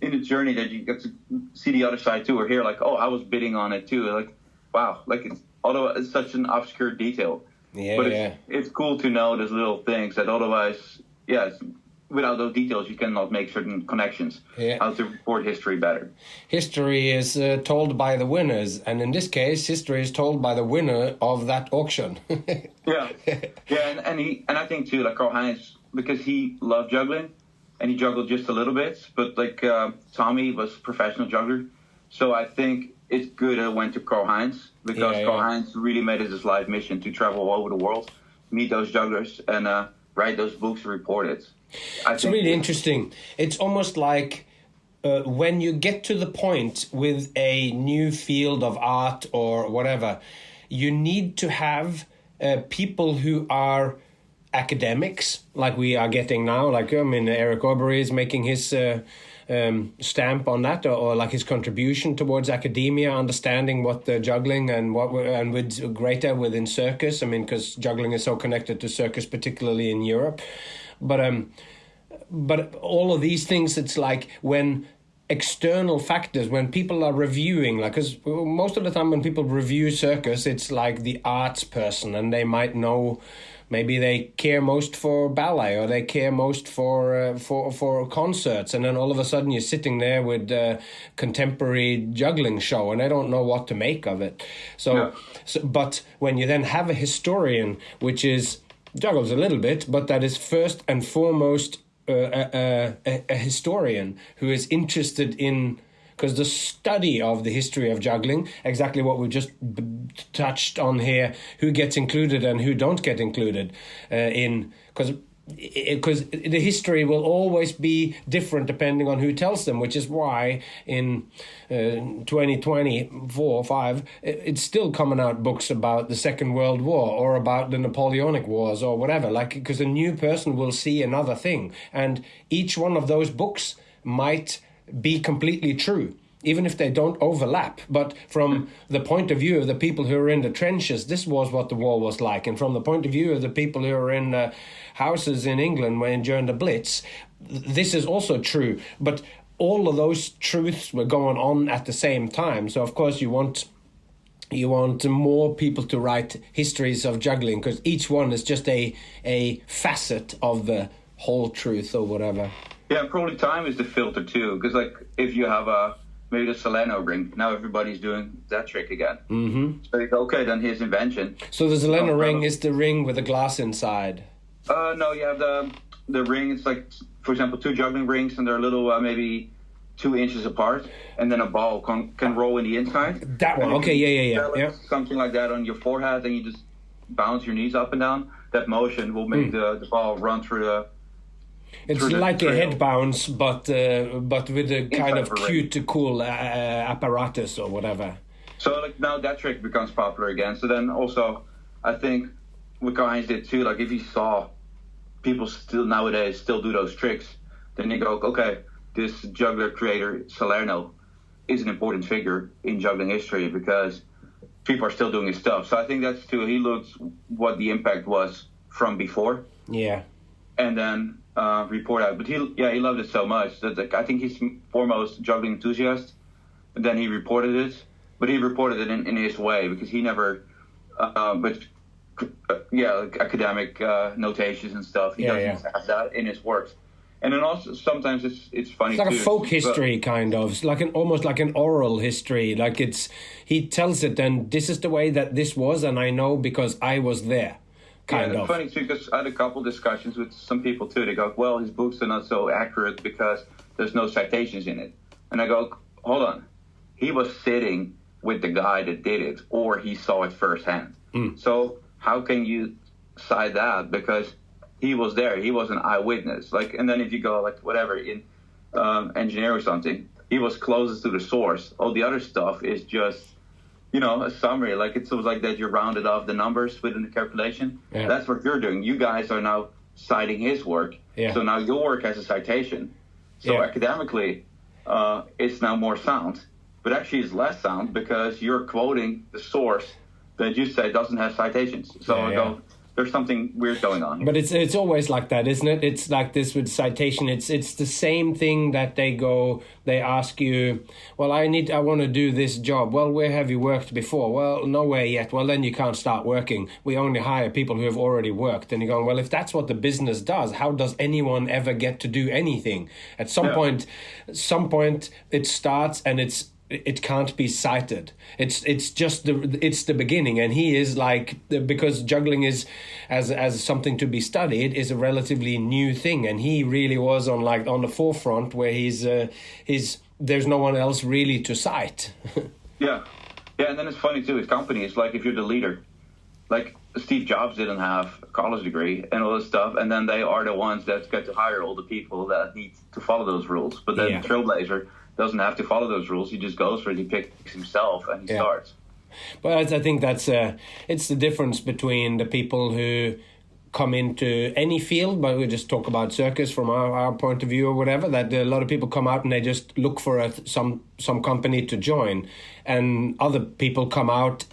the journey that you get to see the other side too, or hear like, oh, I was bidding on it too. Like, wow, like although it's such an obscure detail. It's cool to know those little things that otherwise, without those details, you cannot make certain connections. How to report history better. History is told by the winners, and in this case, history is told by the winner of that auction. And I think too, like Karl Heinz, because he loved juggling, and he juggled just a little bit, but like Tommy was a professional juggler, so I think it's good I went to Karl Heinz because Karl Heinz really made it his life mission to travel all over the world, meet those jugglers, and write those books and report it. It's really interesting. It's almost like when you get to the point with a new field of art or whatever, you need to have people who are academics, like we are getting now. Like Eric Aubrey is making his stamp on that, or like his contribution towards academia, understanding what the juggling and with greater within circus. I mean, because juggling is so connected to circus, particularly in Europe. But all of these things, it's like when external factors, when people are reviewing, like, because most of the time when people review circus, it's like the arts person, and they might know. Maybe they care most for ballet, or they care most for concerts, and then all of a sudden you're sitting there with a contemporary juggling show, and they don't know what to make of it. But when you then have a historian, which juggles a little bit, but that is first and foremost a historian who is interested in. Because the study of the history of juggling, exactly what we just touched on here, who gets included and who don't get included because the history will always be different depending on who tells them, which is why in 2024-5, it's still coming out books about the Second World War or about the Napoleonic Wars or whatever, like, because a new person will see another thing. And each one of those books might be completely true, even if they don't overlap. But from the point of view of the people who are in the trenches, this was what the war was like. And from the point of view of the people who are in houses in England during the Blitz, this is also true. But all of those truths were going on at the same time. So, of course, you want more people to write histories of juggling, because each one is just a facet of the whole truth or whatever. Yeah, probably time is the filter too, because like if you have maybe the Salerno ring, now everybody's doing that trick again. Mm-hmm. So you go, okay, then his invention. So the Salerno ring is the ring with the glass inside. No, you have the ring. It's like, for example, two juggling rings, and they're little maybe 2 inches apart, and then a ball can roll in the inside. That one, okay, yeah. Something like that on your forehead, and you just bounce your knees up and down. That motion will make the ball run through It's like a head bounce, but with a kind of cute, cool apparatus or whatever. So like now that trick becomes popular again. So then also, I think what Karl-Heinz did too. Like if you saw people still nowadays still do those tricks, then you go, okay, this juggler creator Salerno is an important figure in juggling history because people are still doing his stuff. So I think that's too. He looked what the impact was from before. Yeah. And then report out. But he loved it so much that I think he's foremost juggling enthusiast. And then he reported it, but he reported it in his way because he never, like academic notations and stuff. He doesn't have that in his works. And then also sometimes it's funny. It's like a folk history kind of. It's like almost like an oral history. Like he tells it, and this is the way that this was, and I know because I was there. Kind of. It's funny too because I had a couple discussions with some people too. They go, well, his books are not so accurate because there's no citations in it. And I go, hold on. He was sitting with the guy that did it, or he saw it firsthand. So how can you cite that? Because he was there. He was an eyewitness. Like, and then if you go like whatever in engineering or something, he was closest to the source. All the other stuff is just, a summary. Like it's like that you rounded off the numbers within the calculation. Yeah. That's what you're doing. You guys are now citing his work. Yeah. So now your work has a citation. So academically, it's now more sound. But actually it's less sound because you're quoting the source that you say doesn't have citations. So I go, there's something weird going on here. But it's always like that, isn't it? It's like this with citation. It's the same thing that they ask you, well, I want to do this job. Well, where have you worked before? Well, nowhere yet. Well, then you can't start working. We only hire people who have already worked. And you're going, well, if that's what the business does, how does anyone ever get to do anything? At some point it starts and it can't be cited. It's just the beginning, and he is like, because juggling is as something to be studied is a relatively new thing, and he really was on the forefront where he's there's no one else really to cite. yeah, and then it's funny too. His company is like if you're the leader, like Steve Jobs didn't have a college degree and all this stuff, and then they are the ones that get to hire all the people that need to follow those rules. But then Trailblazer doesn't have to follow those rules. He just goes for it. He picks himself and he starts. But I think that's it's the difference between the people who come into any field, but we just talk about circus from our point of view or whatever, that a lot of people come out and they just look for some company to join, and other people come out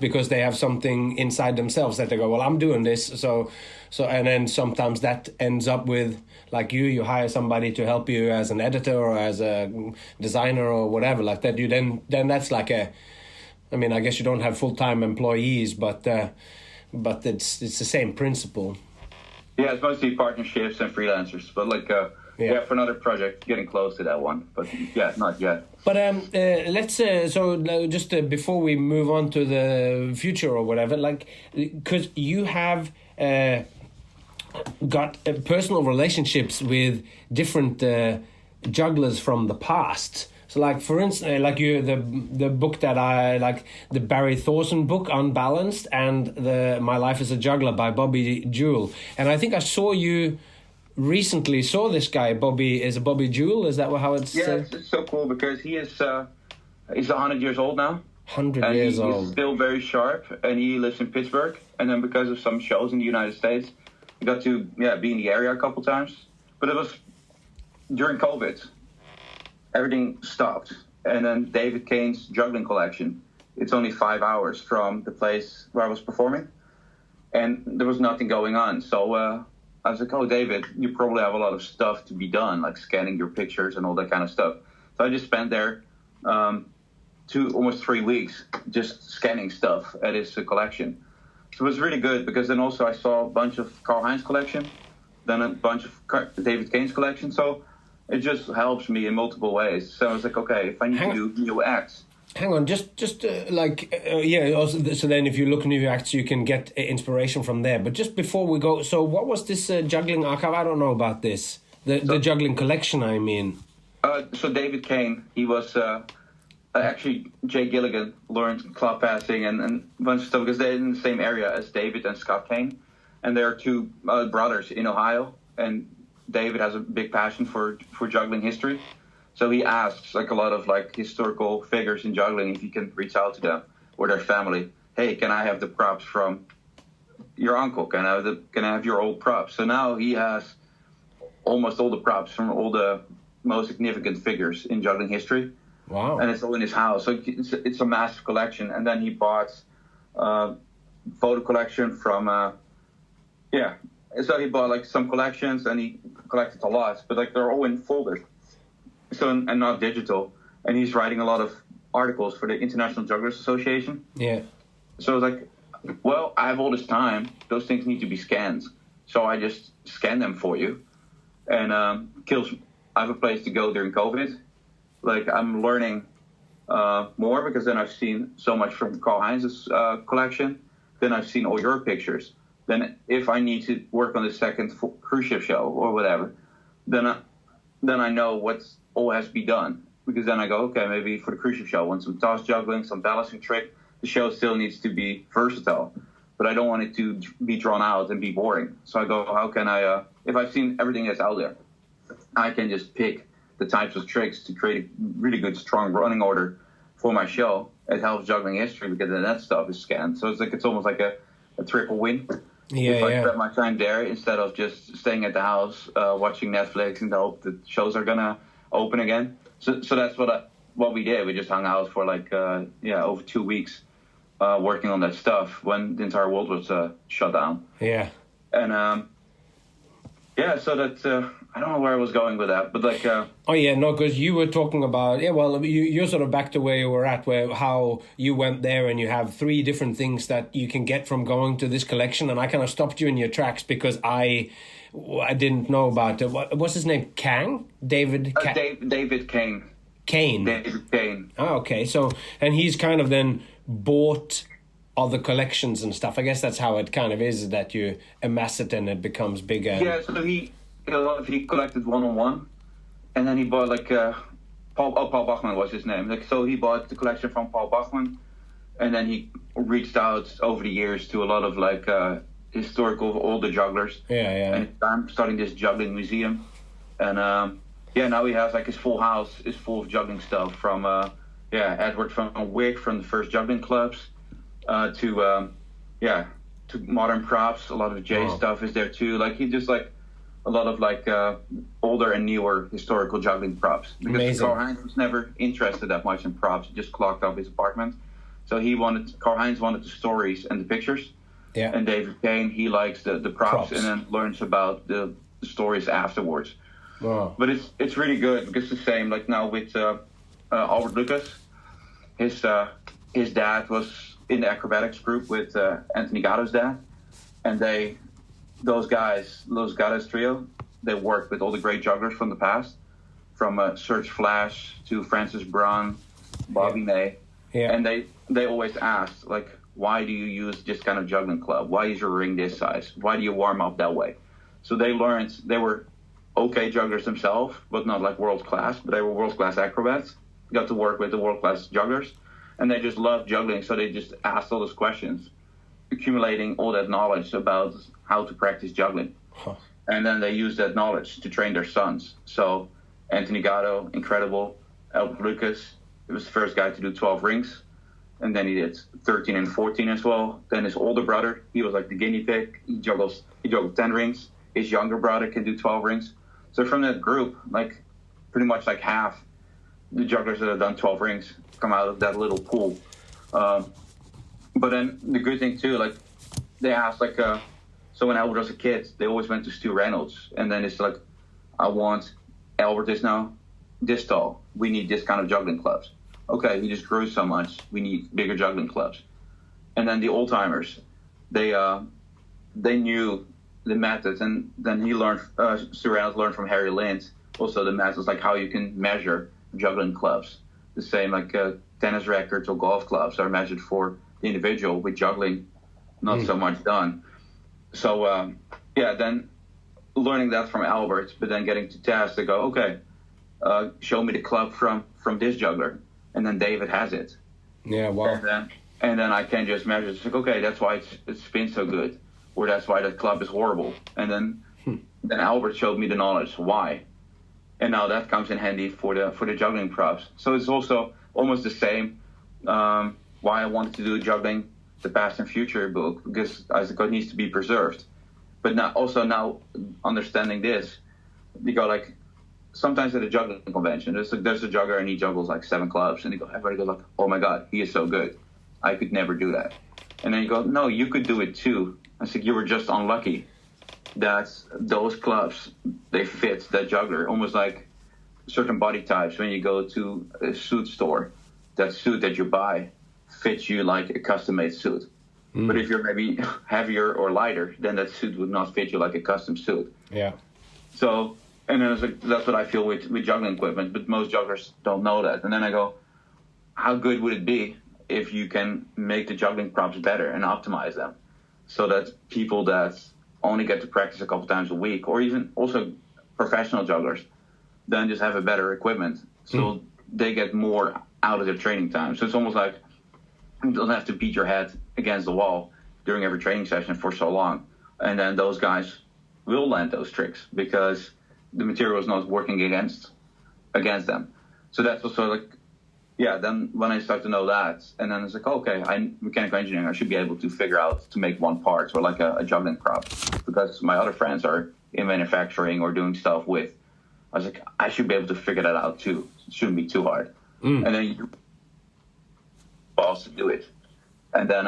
because they have something inside themselves that they go, well, I'm doing this, so and then sometimes that ends up with, like you hire somebody to help you as an editor or as a designer or whatever like that. You then that's like I guess you don't have full-time employees, but it's the same principle. Yeah, it's mostly partnerships and freelancers, but for another project, getting close to that one, but not yet. But let's just before we move on to the future or whatever, like, because you have got personal relationships with different jugglers from the past. So, like, for instance, like the book that I like, the Barry Thorson book, Unbalanced, and My Life as a Juggler by Bobby Jule. And I think I recently saw this guy, Bobby Jule. Is that how it's? Yeah, it's so cool because he's 100 years old now. 100 years old. He's still very sharp, and he lives in Pittsburgh. And then because of some shows in the United States, he got to be in the area a couple times. But it was during COVID. Everything stopped. And then David Kane's juggling collection, it's only 5 hours from the place where I was performing. And there was nothing going on. So I was like, oh, David, you probably have a lot of stuff to be done, like scanning your pictures and all that kind of stuff. So I just spent there almost 3 weeks just scanning stuff at his collection. So it was really good because then also I saw a bunch of Karl-Heinz collection, then a bunch of David Kane's collection. So it just helps me in multiple ways. So I was like, okay, if I need to do new acts. Hang on, just also, so then if you look at new acts, you can get inspiration from there. But just before we go, so what was this juggling archive? I don't know about this. The juggling collection, I mean. So David Kane, he was actually Jay Gilligan learned club passing and a bunch of stuff because they're in the same area as David and Scott Kane. And they're two brothers in Ohio. And David has a big passion for juggling history. So he asks like a lot of like historical figures in juggling if he can reach out to them or their family. Hey, can I have the props from your uncle? Can I have your old props? So now he has almost all the props from all the most significant figures in juggling history. Wow. And it's all in his house. So it's a massive collection. And then he bought photo collection from so he bought like some collections and he collected a lot, but like they're all in folders, so and not digital. And he's writing a lot of articles for the International Jugglers Association. Yeah. So it's like, well, I have all this time. Those things need to be scanned, so I just scan them for you. And I have a place to go during COVID. Like I'm learning more because then I've seen so much from Karl Heinz's collection. Then I've seen all your pictures. Then if I need to work on the second cruise ship show or whatever, then I know what all has to be done. Because then I go, okay, maybe for the cruise ship show, I want some toss juggling, some balancing trick. The show still needs to be versatile, but I don't want it to be drawn out and be boring. So I go, how can I, if I've seen everything that's out there, I can just pick the types of tricks to create a really good, strong running order for my show. It helps juggling history because then that stuff is scanned. So it's almost like a triple win. If I spend my time there instead of just staying at the house watching Netflix and hope that shows are gonna open again. So that's what we did. We just hung out for like over 2 weeks working on that stuff when the entire world was shut down. Yeah. And so that I don't know where I was going with that, but like. Because you were talking about you're sort of back to where you were at, how you went there and you have 3 different things that you can get from going to this collection, and I kind of stopped you in your tracks because I didn't know about it. What's his name? David Kane. David Kane. David Kane. Oh, okay. So and he's kind of then bought other collections and stuff. I guess that's how it kind of is, that you amass it and it becomes bigger. Yeah. So he collected one-on-one, and then he bought like Paul Bachman was his name. Like so, he bought the collection from Paul Bachman, and then he reached out over the years to a lot of like historical older jugglers. Yeah. And I'm starting this juggling museum, and now he has like his full house is full of juggling stuff from Edward van Wyk from the first juggling clubs to modern props. A lot of Jay stuff is there too. Like he just like. A lot of like older and newer historical juggling props. Because Karl Heinz was never interested that much in props. He just clogged up his apartment. So Karl Heinz wanted the stories and the pictures. Yeah. And David Kane, he likes the props and then learns about the stories afterwards. Wow. But it's really good because it's the same like now with Albert Lucas. His dad was in the acrobatics group with Anthony Gatto's dad. And those guys trio, they worked with all the great jugglers from the past, from Serge Flash to Francis Braun, Bobby May. Yeah. And they always asked, like, why do you use this kind of juggling club? Why is your ring this size? Why do you warm up that way? So they learned, they were okay jugglers themselves, but not like world class, but they were world class acrobats. Got to work with the world class jugglers, and they just loved juggling, so they just asked all those questions, accumulating all that knowledge about how to practice juggling. Huh. And then they used that knowledge to train their sons. So Anthony Gatto, incredible. Albert Lucas, he was the first guy to do 12 rings. And then he did 13 and 14 as well. Then his older brother, he was like the guinea pig. He juggled 10 rings. His younger brother can do 12 rings. So from that group, like pretty much like half the jugglers that have done 12 rings come out of that little pool. But then the good thing too, like they asked like, so when Albert was a kid, they always went to Stu Reynolds. And then it's like, Albert is now this tall. We need this kind of juggling clubs. Okay, he just grew so much. We need bigger juggling clubs. And then the old timers, they knew the methods, and then Stu Reynolds learned from Harry Lind also the methods, like how you can measure juggling clubs. The same like tennis rackets or golf clubs are measured for the individual, with juggling not so much done. So then learning that from Albert, but then getting to test, they go, okay, show me the club from this juggler. And then David has it. Yeah, wow. And then I can just measure. It's like, okay, that's why it spins so good, or that's why that club is horrible. And then then Albert showed me the knowledge why, and now that comes in handy for the juggling props. So it's also almost the same. Why I wanted to do juggling, the past and future book, because I think it needs to be preserved. But now understanding this, you go like, sometimes at a juggling convention, there's a juggler and he juggles like 7 clubs, and everybody goes like, oh my God, he is so good. I could never do that. And then you go, no, you could do it too. I said, you were just unlucky that those clubs, they fit that juggler, almost like certain body types. When you go to a suit store, that suit that you buy fits you like a custom-made suit. But if you're maybe heavier or lighter, then that suit would not fit you like a custom suit. Yeah. So, and then that's what I feel with juggling equipment, but most jugglers don't know that. And then I go, how good would it be if you can make the juggling props better and optimize them so that people that only get to practice a couple times a week, or even also professional jugglers, then just have a better equipment so they get more out of their training time. So it's almost like you don't have to beat your head against the wall during every training session for so long. And then those guys will land those tricks because the material is not working against them. So that's also like, yeah, then when I start to know that, and then it's like, okay, mechanical engineering, I should be able to figure out to make one part or like a juggling prop, because my other friends are in manufacturing or doing stuff with. I was like, I should be able to figure that out too. It shouldn't be too hard. And then you also do it. And then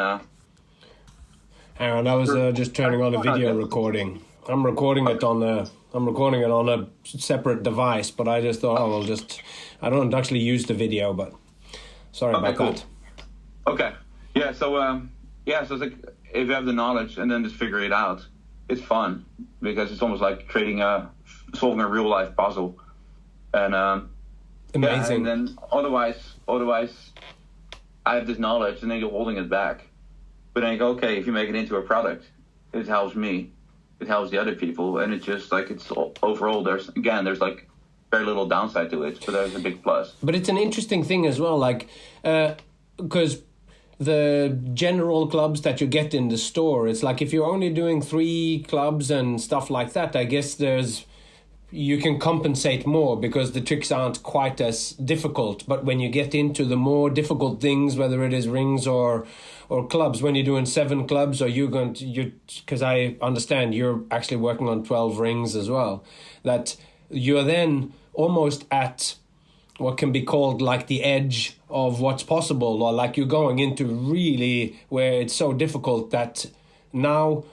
Aaron, I was just turning on a video recording. I'm recording it on a separate device, but I just thought, I don't actually use the video, but sorry about that. Okay. Yeah, so it's like, if you have the knowledge and then just figure it out, it's fun because it's almost like solving a real life puzzle. And amazing. Yeah, and then otherwise I have this knowledge and then you're holding it back. But then you go, okay, if you make it into a product, it helps me, it helps the other people, and it's just like, it's overall, there's like very little downside to it, but there's a big plus. But it's an interesting thing as well, like, because the general clubs that you get in the store, it's like if you're only doing 3 clubs and stuff like that, I guess you can compensate more because the tricks aren't quite as difficult. But when you get into the more difficult things, whether it is rings or clubs, when you're doing 7 clubs, or because I understand you're actually working on 12 rings as well, that you're then almost at what can be called like the edge of what's possible, or like you're going into really where it's so difficult that now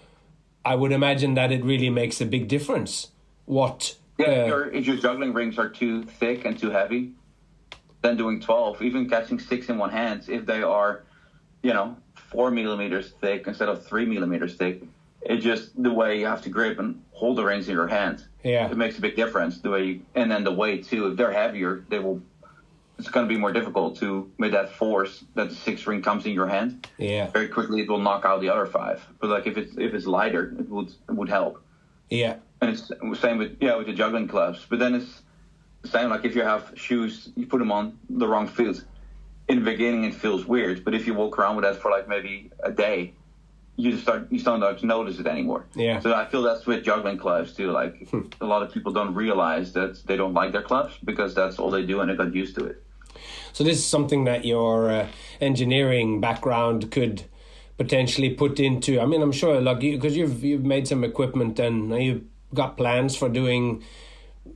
I would imagine that it really makes a big difference. If your juggling rings are too thick and too heavy, then doing 12, even catching 6 in one hand, if they are, 4 millimeters thick instead of 3 millimeters thick, it's just the way you have to grip and hold the rings in your hand. Yeah, it makes a big difference. And then the weight too. If they're heavier, it's going to be more difficult to make that force that the 6th ring comes in your hand. Yeah, very quickly it will knock out the other 5. But like if it's lighter, it would help. Yeah. And it's the same with the juggling clubs. But then it's the same, like if you have shoes, you put them on the wrong foot. In the beginning, it feels weird. But if you walk around with that for like maybe a day, you start to notice it anymore. Yeah. So I feel that's with juggling clubs too. Like a lot of people don't realize that they don't like their clubs because that's all they do and they got used to it. So this is something that your engineering background could potentially put into. I mean, I'm sure, like, because you've made some equipment and you've got plans for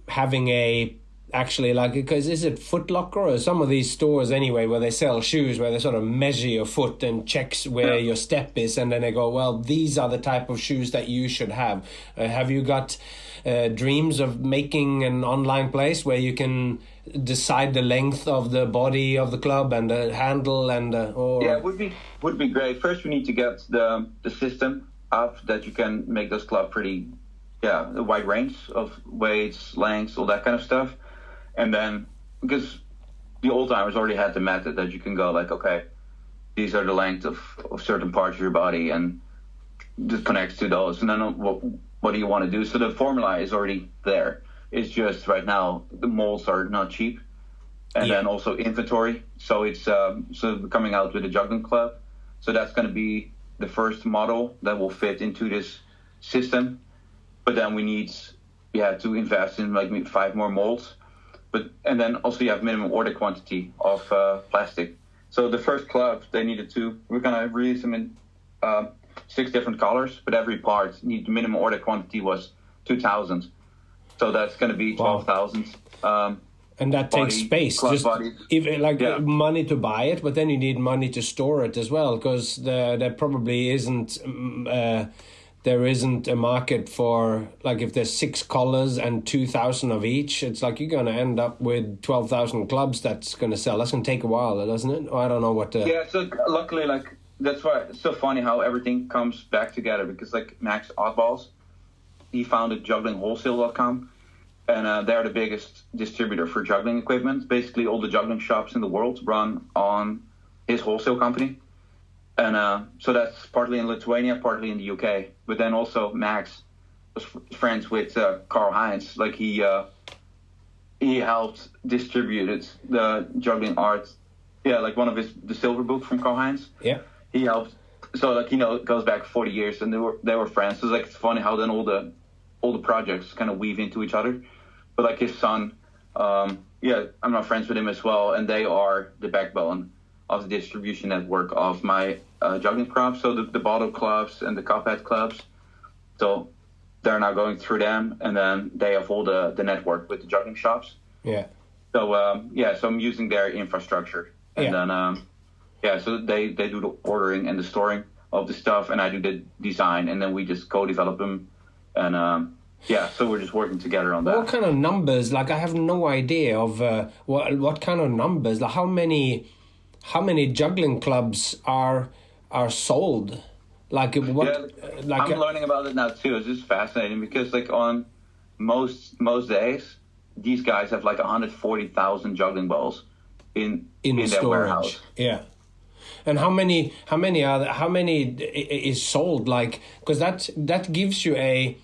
having a actually, like, because is it Foot Locker or some of these stores anyway where they sell shoes where they sort of measure your foot and checks where your step is, and then they go, well, these are the type of shoes that you should have. Have you got dreams of making an online place where you can decide the length of the body of the club and the handle and yeah, it would be great. First we need to get the system up that you can make those clubs pretty a wide range of weights, lengths, all that kind of stuff. And then, because the old timers already had the method that you can go like, okay, these are the length of certain parts of your body and just connects to those. And then what do you want to do? So the formula is already there. It's just right now the molds are not cheap. And then also inventory. So it's coming out with a juggling club. So that's going to be the first model that will fit into this system. But then we need you had to invest in like maybe 5 more molds. And then also you have minimum order quantity of plastic. So the first club, we're gonna release them in 6 different colors, but every part the minimum order quantity was 2,000. So that's gonna be 12,000. And that takes space. Just money to buy it, but then you need money to store it as well, because there probably isn't. There isn't a market for, like, if there's 6 colors and 2,000 of each, it's like you're going to end up with 12,000 clubs that's going to sell. That's going to take a while, doesn't it? I don't know what to... Yeah, so luckily, like, that's why it's so funny how everything comes back together, because, like, Max Oddballs, he founded jugglingwholesale.com, and they're the biggest distributor for juggling equipment. Basically, all the juggling shops in the world run on his wholesale company. And so that's partly in Lithuania, partly in the UK. But then also Max was friends with Karl-Heinz. Like he helped distribute the juggling art. Yeah, like one of the silver book from Karl-Heinz. Yeah. He helped. So like, it goes back 40 years, and they were friends. So it's like, it's funny how then all the projects kind of weave into each other. But like his son, I'm not friends with him as well, and they are the backbone of the distribution network of my juggling props. So the bottle clubs and the cuphead clubs. So they're now going through them, and then they have all the network with the juggling shops. Yeah. So so I'm using their infrastructure, and then so they do the ordering and the storing of the stuff, and I do the design, and then we just co-develop them, and so we're just working together on that. What kind of numbers? Like, I have no idea of what kind of numbers. Like, how many juggling clubs are sold? Like what? I'm learning about it now too. It's just fascinating, because like on most days, these guys have like 140,000 juggling balls in their storage. warehouse. Yeah. And how many is sold? Like, because that gives you a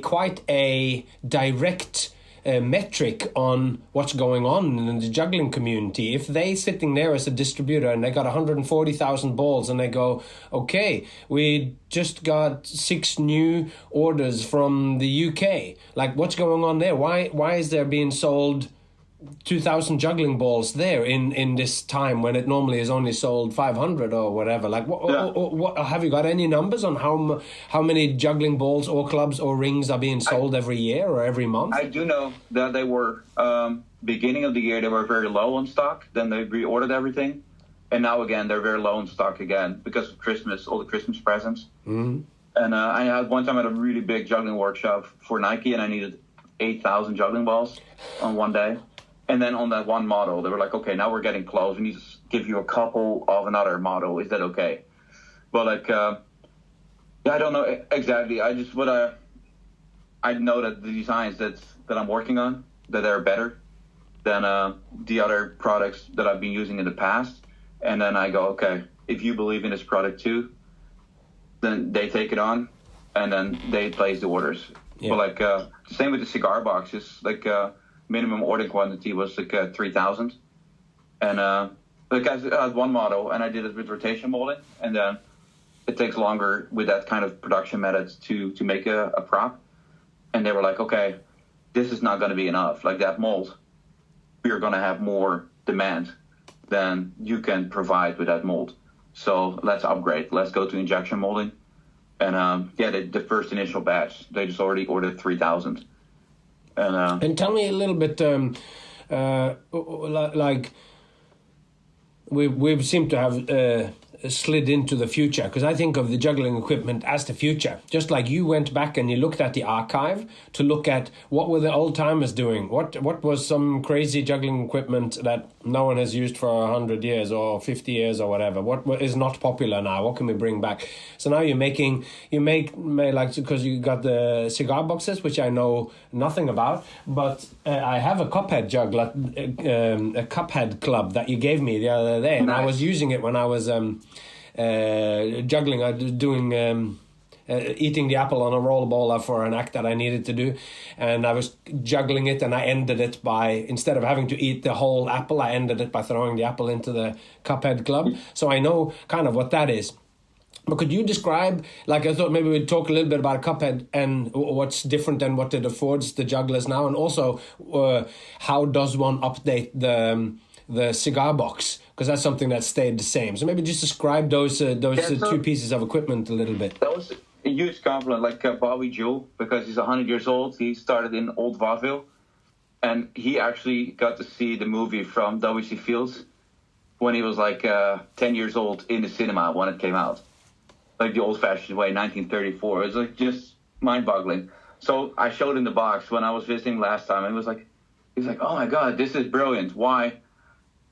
quite a direct metric on what's going on in the juggling community. If they sitting there as a distributor and they got 140,000 balls, and they go, okay, we just got 6 new orders from the UK. Like, what's going on there? Why is there being sold 2,000 juggling balls there in this time when it normally is only sold 500 or whatever? Like, what have you got any numbers on how many juggling balls or clubs or rings are being sold every year or every month? I do know that they were beginning of the year, they were very low on stock. Then they reordered everything, and now again they're very low on stock again because of Christmas, all the Christmas presents. Mm-hmm. And I had one time at a really big juggling workshop for Nike, and I needed 8,000 juggling balls on one day. And then on that one model, they were like, okay, now we're getting close. We need to give you a couple of another model. Is that okay? But like, I don't know exactly. I know that the designs that I'm working on, that they're better than the other products that I've been using in the past. And then I go, okay, if you believe in this product too, then they take it on, and then they place the orders. Yeah. But like, the same with the cigar boxes, like, minimum order quantity was like 3,000, and like I had one model, and I did it with rotation molding, and then it takes longer with that kind of production methods to make a prop. And they were like, okay, this is not going to be enough. Like, that mold, we are going to have more demand than you can provide with that mold. So let's upgrade. Let's go to injection molding. And the first initial batch, they just already ordered 3,000. And tell me a little bit, like we seem to have slid into the future, because I think of the juggling equipment as the future. Just like you went back and you looked at the archive to look at what were the old timers doing, what was some crazy juggling equipment that no one has used for 100 years or 50 years or whatever. What is not popular now? What can we bring back? So now you make like, because you got the cigar boxes, which I know nothing about, but I have a cuphead juggler, a cuphead club that you gave me the other day, and nice. I was using it when I was juggling. I was doing eating the apple on a rollerballer for an act that I needed to do, and I was juggling it, and I ended it by, instead of having to eat the whole apple, I ended it by throwing the apple into the cuphead club. So I know kind of what that is. But could you describe, like, I thought maybe we'd talk a little bit about Cuphead and what's different than what it affords the jugglers now, and also how does one update the cigar box, because that's something that stayed the same. So maybe just describe those two pieces of equipment a little bit. That was a huge compliment, like Bobby Jule, because he's 100 years old. He started in old vaudeville, and he actually got to see the movie from W.C. Fields when he was like 10 years old in the cinema when it came out. Like the old-fashioned way, 1934. It was like just mind-boggling. So I showed him the box when I was visiting last time, and he was like, "Oh my God, this is brilliant! Why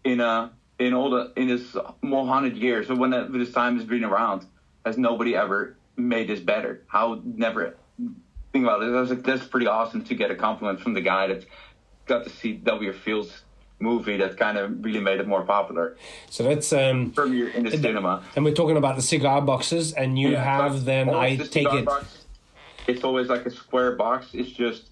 in this more 100 years, or when this time has been around, has nobody ever made this better? How never think about it?" I was like, "That's pretty awesome to get a compliment from the guy that got to see W. Fields." Movie that kind of really made it more popular. So that's from your in the cinema. And we're talking about the cigar boxes, and you have then I take it. Box, it's always like a square box. It's just,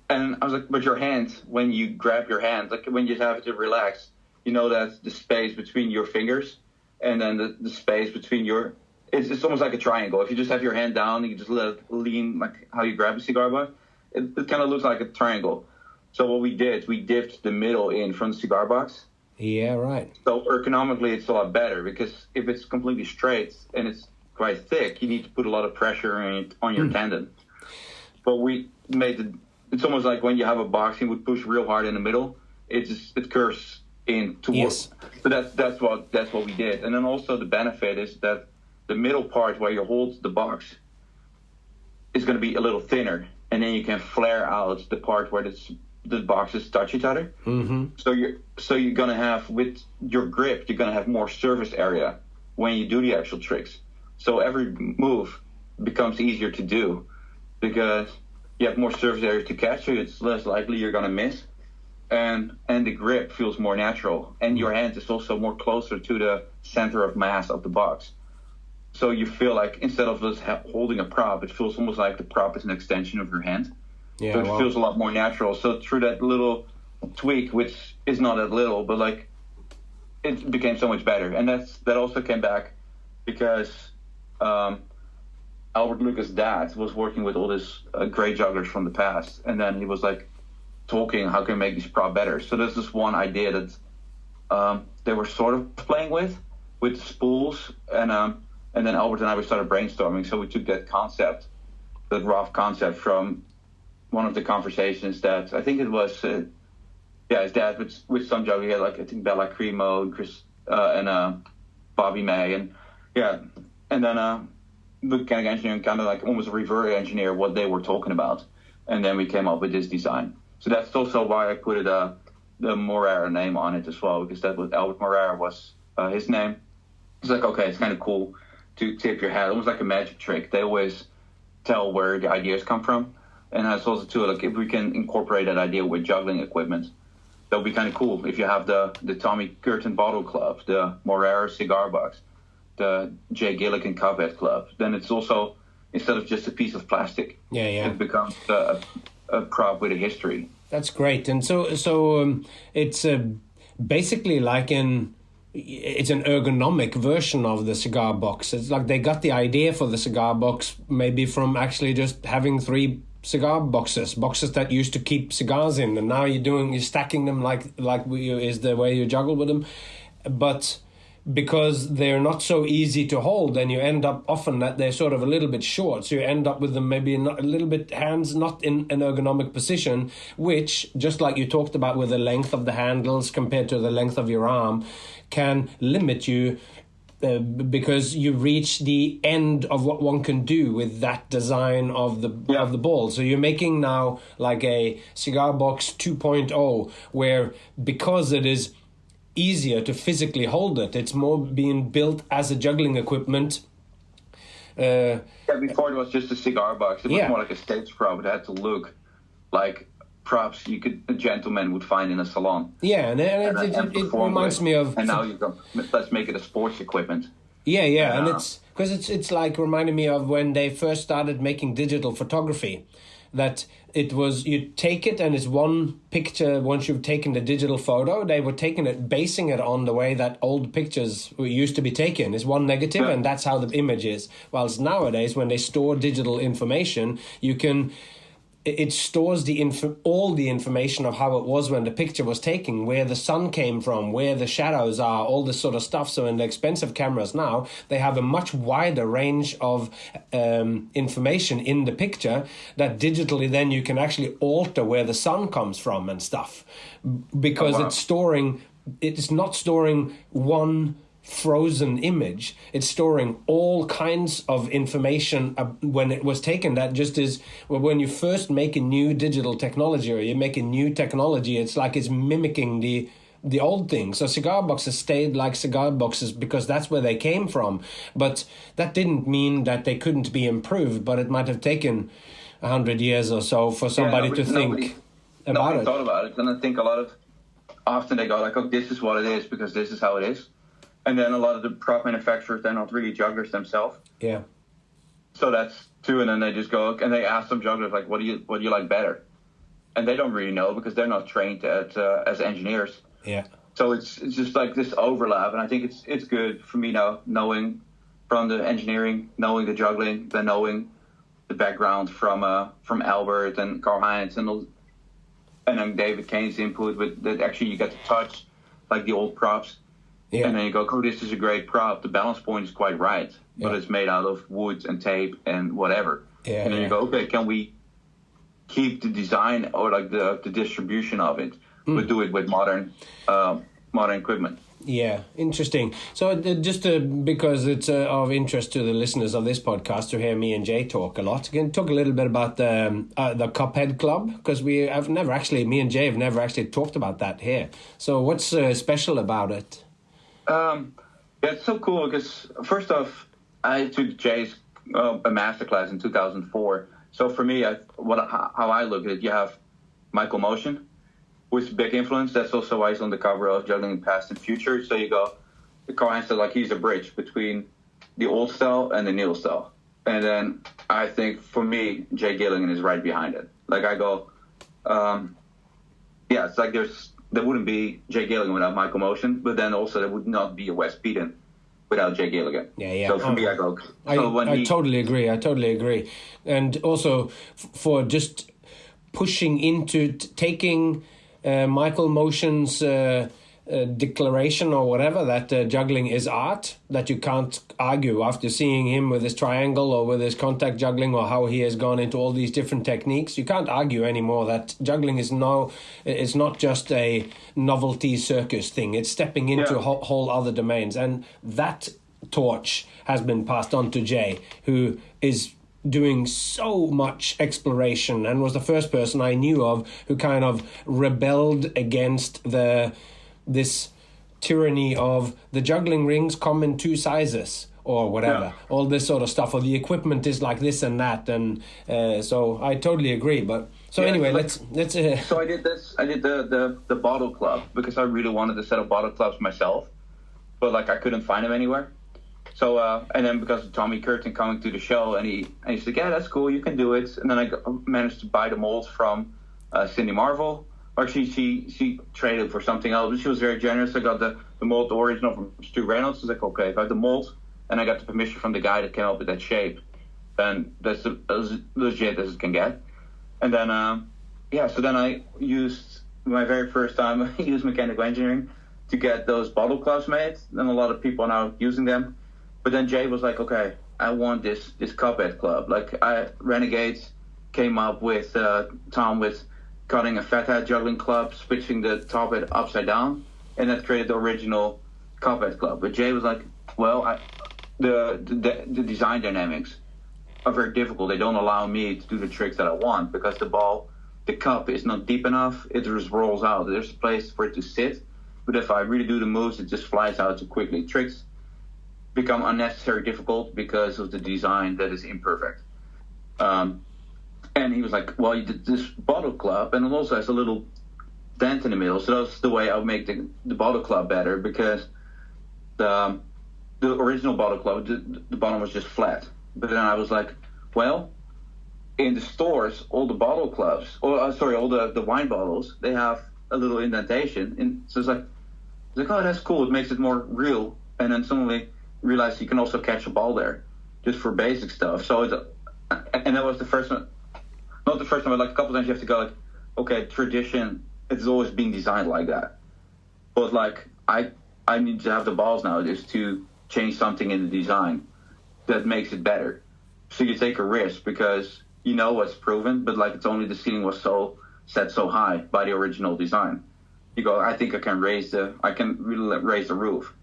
and I was like, but your hand, when you grab your hand, like when you have it to relax, you know that the space between your fingers and then the space between your, it's almost like a triangle. If you just have your hand down, you just let it lean, like how you grab a cigar box, it kind of looks like a triangle. So what we did, we dipped the middle in from the cigar box. Yeah, right. So ergonomically, it's a lot better, because if it's completely straight and it's quite thick, you need to put a lot of pressure on your tendon. But we made it's almost like when you have a box, you would push real hard in the middle. It curves in towards. Yes. So that's what we did. And then also the benefit is that the middle part where you hold the box is going to be a little thinner, and then you can flare out the part where the boxes touch each other. Mm-hmm. So you're gonna have, with your grip, you're gonna have more surface area when you do the actual tricks. So every move becomes easier to do because you have more surface area to catch, so it's less likely you're gonna miss. And the grip feels more natural, and your hand is also more closer to the center of mass of the box. So you feel like instead of just holding a prop, it feels almost like the prop is an extension of your hand. Yeah, so it feels a lot more natural. So through that little tweak, which is not that little, but like it became so much better. And that also came back because Albert Lucas' dad was working with all these great jugglers from the past, and then he was like talking, how can we make these prop better? So there's this one idea that they were sort of playing with spools, and then Albert and I, we started brainstorming. So we took that rough concept from one of the conversations that I think it was, his dad with some jugglers. He had like, I think Bella Cremo and Chris and Bobby May, and then mechanical engineering kind of like almost reverse engineer what they were talking about, and then we came up with this design. So that's also why I put the Morera name on it as well, because that was Albert Morera was his name. It's like, okay, it's kind of cool to tip your hat, almost like a magic trick. They always tell where the ideas come from. And that's also too, like if we can incorporate that idea with juggling equipment, that would be kind of cool. If you have the Tommy Curtin Bottle Club, the Morera Cigar Box, the Jay Gilligan Cuphead Club, then it's also, instead of just a piece of plastic, it becomes a prop with a history. That's great. And so it's basically like it's an ergonomic version of the cigar box. It's like they got the idea for the cigar box maybe from actually just having 3 cigar boxes that used to keep cigars in, and now you're stacking them like is the way you juggle with them. But because they're not so easy to hold, then you end up often that they're sort of a little bit short, so you end up with them maybe not, a little bit hands not in an ergonomic position, which, just like you talked about with the length of the handles compared to the length of your arm, can limit you because you reach the end of what one can do with that design of the ball. So you're making now like a cigar box 2.0, where because it is easier to physically hold it, it's more being built as a juggling equipment. Before it was just a cigar box. It was more like a stage prop. It had to look like props a gentleman would find in a salon. Yeah, and it reminds me of... And now you go, let's make it a sports equipment. And it's because it's like reminding me of when they first started making digital photography. that it was, you take it and it's one picture. Once you've taken the digital photo, they were taking it, basing it on the way that old pictures used to be taken. It's one negative, and that's how the image is. Whilst nowadays, when they store digital information, it stores all the information of how it was when the picture was taken, where the sun came from, where the shadows are, all this sort of stuff. So in the expensive cameras now, they have a much wider range of information in the picture that digitally then you can actually alter where the sun comes from and stuff, because it's not storing one frozen image. It's storing all kinds of information when it was taken. That just is, well, when you first make a new digital technology, or you make a new technology, it's like it's mimicking the old thing. So cigar boxes stayed like cigar boxes because that's where they came from. But that didn't mean that they couldn't be improved, but it might have taken 100 years or so for somebody to think about it. Thought about it. And I think often they go like, oh, this is what it is because this is how it is. And then a lot of the prop manufacturers, they're not really jugglers themselves. Yeah. So that's two, and then they just go and they ask some jugglers like, what do you like better? And they don't really know because they're not trained as engineers. Yeah. So it's just like this overlap, and I think it's good for me now, knowing from the engineering, knowing the juggling, then knowing the background from Albert and Karl-Heinz and then David Kane's input with that actually you get to touch like the old props. Yeah. And then you go, oh, this is a great prop. The balance point is quite right, but it's made out of wood and tape and whatever. Yeah, and then you go, okay, can we keep the design or like the distribution of it, but do it with modern equipment? Yeah, interesting. So because it's of interest to the listeners of this podcast to hear me and Jay talk a lot, can you talk a little bit about the Cuphead Club? Because me and Jay have never actually talked about that here. So what's special about it? It's so cool because first off, I took Jay's a masterclass in 2004. So for me, how I look at it, you have Michael Motion, who's a big influence. That's also why he's on the cover of Juggling Past and Future. So you go, Karl-Heinz said like he's a bridge between the old style and the Niels style. And then I think for me, Jay Gilligan is right behind it. Like I go, it's like there wouldn't be Jay Gilligan without Michael Motion, but then also there would not be a Wes Beaton without Jay Gilligan. Yeah. So for me, I go. I totally agree. And also for just pushing into taking Michael Motion's declaration or whatever that juggling is art, that you can't argue after seeing him with his triangle or with his contact juggling or how he has gone into all these different techniques. You can't argue anymore that juggling is it's not just a novelty circus thing. It's stepping into whole other domains, and that torch has been passed on to Jay, who is doing so much exploration and was the first person I knew of who kind of rebelled against this tyranny of the juggling rings come in 2 sizes or whatever, all this sort of stuff, or the equipment is like this and that, and so I totally agree. But so anyway, let's. So I did this. I did the bottle club because I really wanted to set up bottle clubs myself, but like I couldn't find them anywhere. So and then because of Tommy Curtin coming to the show, and he said, yeah, that's cool, you can do it. And then I managed to buy the molds from Cindy Marvel. Actually, she traded for something else, but she was very generous. I got the mold original from Stu Reynolds. I was like, okay, if I have the mold, and I got the permission from the guy that came up with that shape, then that's as legit as it can get. And then, so then I used my very first time, I used mechanical engineering to get those bottle clubs made. And a lot of people are now using them. But then Jay was like, okay, I want this Cuphead Club. Like, Renegades came up with Tom with cutting a fathead juggling club, switching the top head upside down, and that created the original Cuphead Club. But Jay was like, well, the design dynamics are very difficult. They don't allow me to do the tricks that I want because the cup is not deep enough. It just rolls out. There's a place for it to sit. But if I really do the moves, it just flies out too quickly. Tricks become unnecessarily difficult because of the design that is imperfect. And he was like, well, you did this bottle club, and it also has a little dent in the middle. So that's the way I'll make the bottle club better, because the original bottle club, the bottom was just flat. But then I was like, well, in the stores, all the bottle clubs, all the wine bottles, they have a little indentation. And so it's like, oh, that's cool. It makes it more real. And then suddenly realized you can also catch a ball there, just for basic stuff. So and that was the first one. Not the first time, but like a couple times you have to go like, okay, tradition, it's always been designed like that. But like, I need to have the balls now just to change something in the design that makes it better. So you take a risk because you know what's proven, but like it's only the ceiling was set so high by the original design. You go, I think I can really raise the roof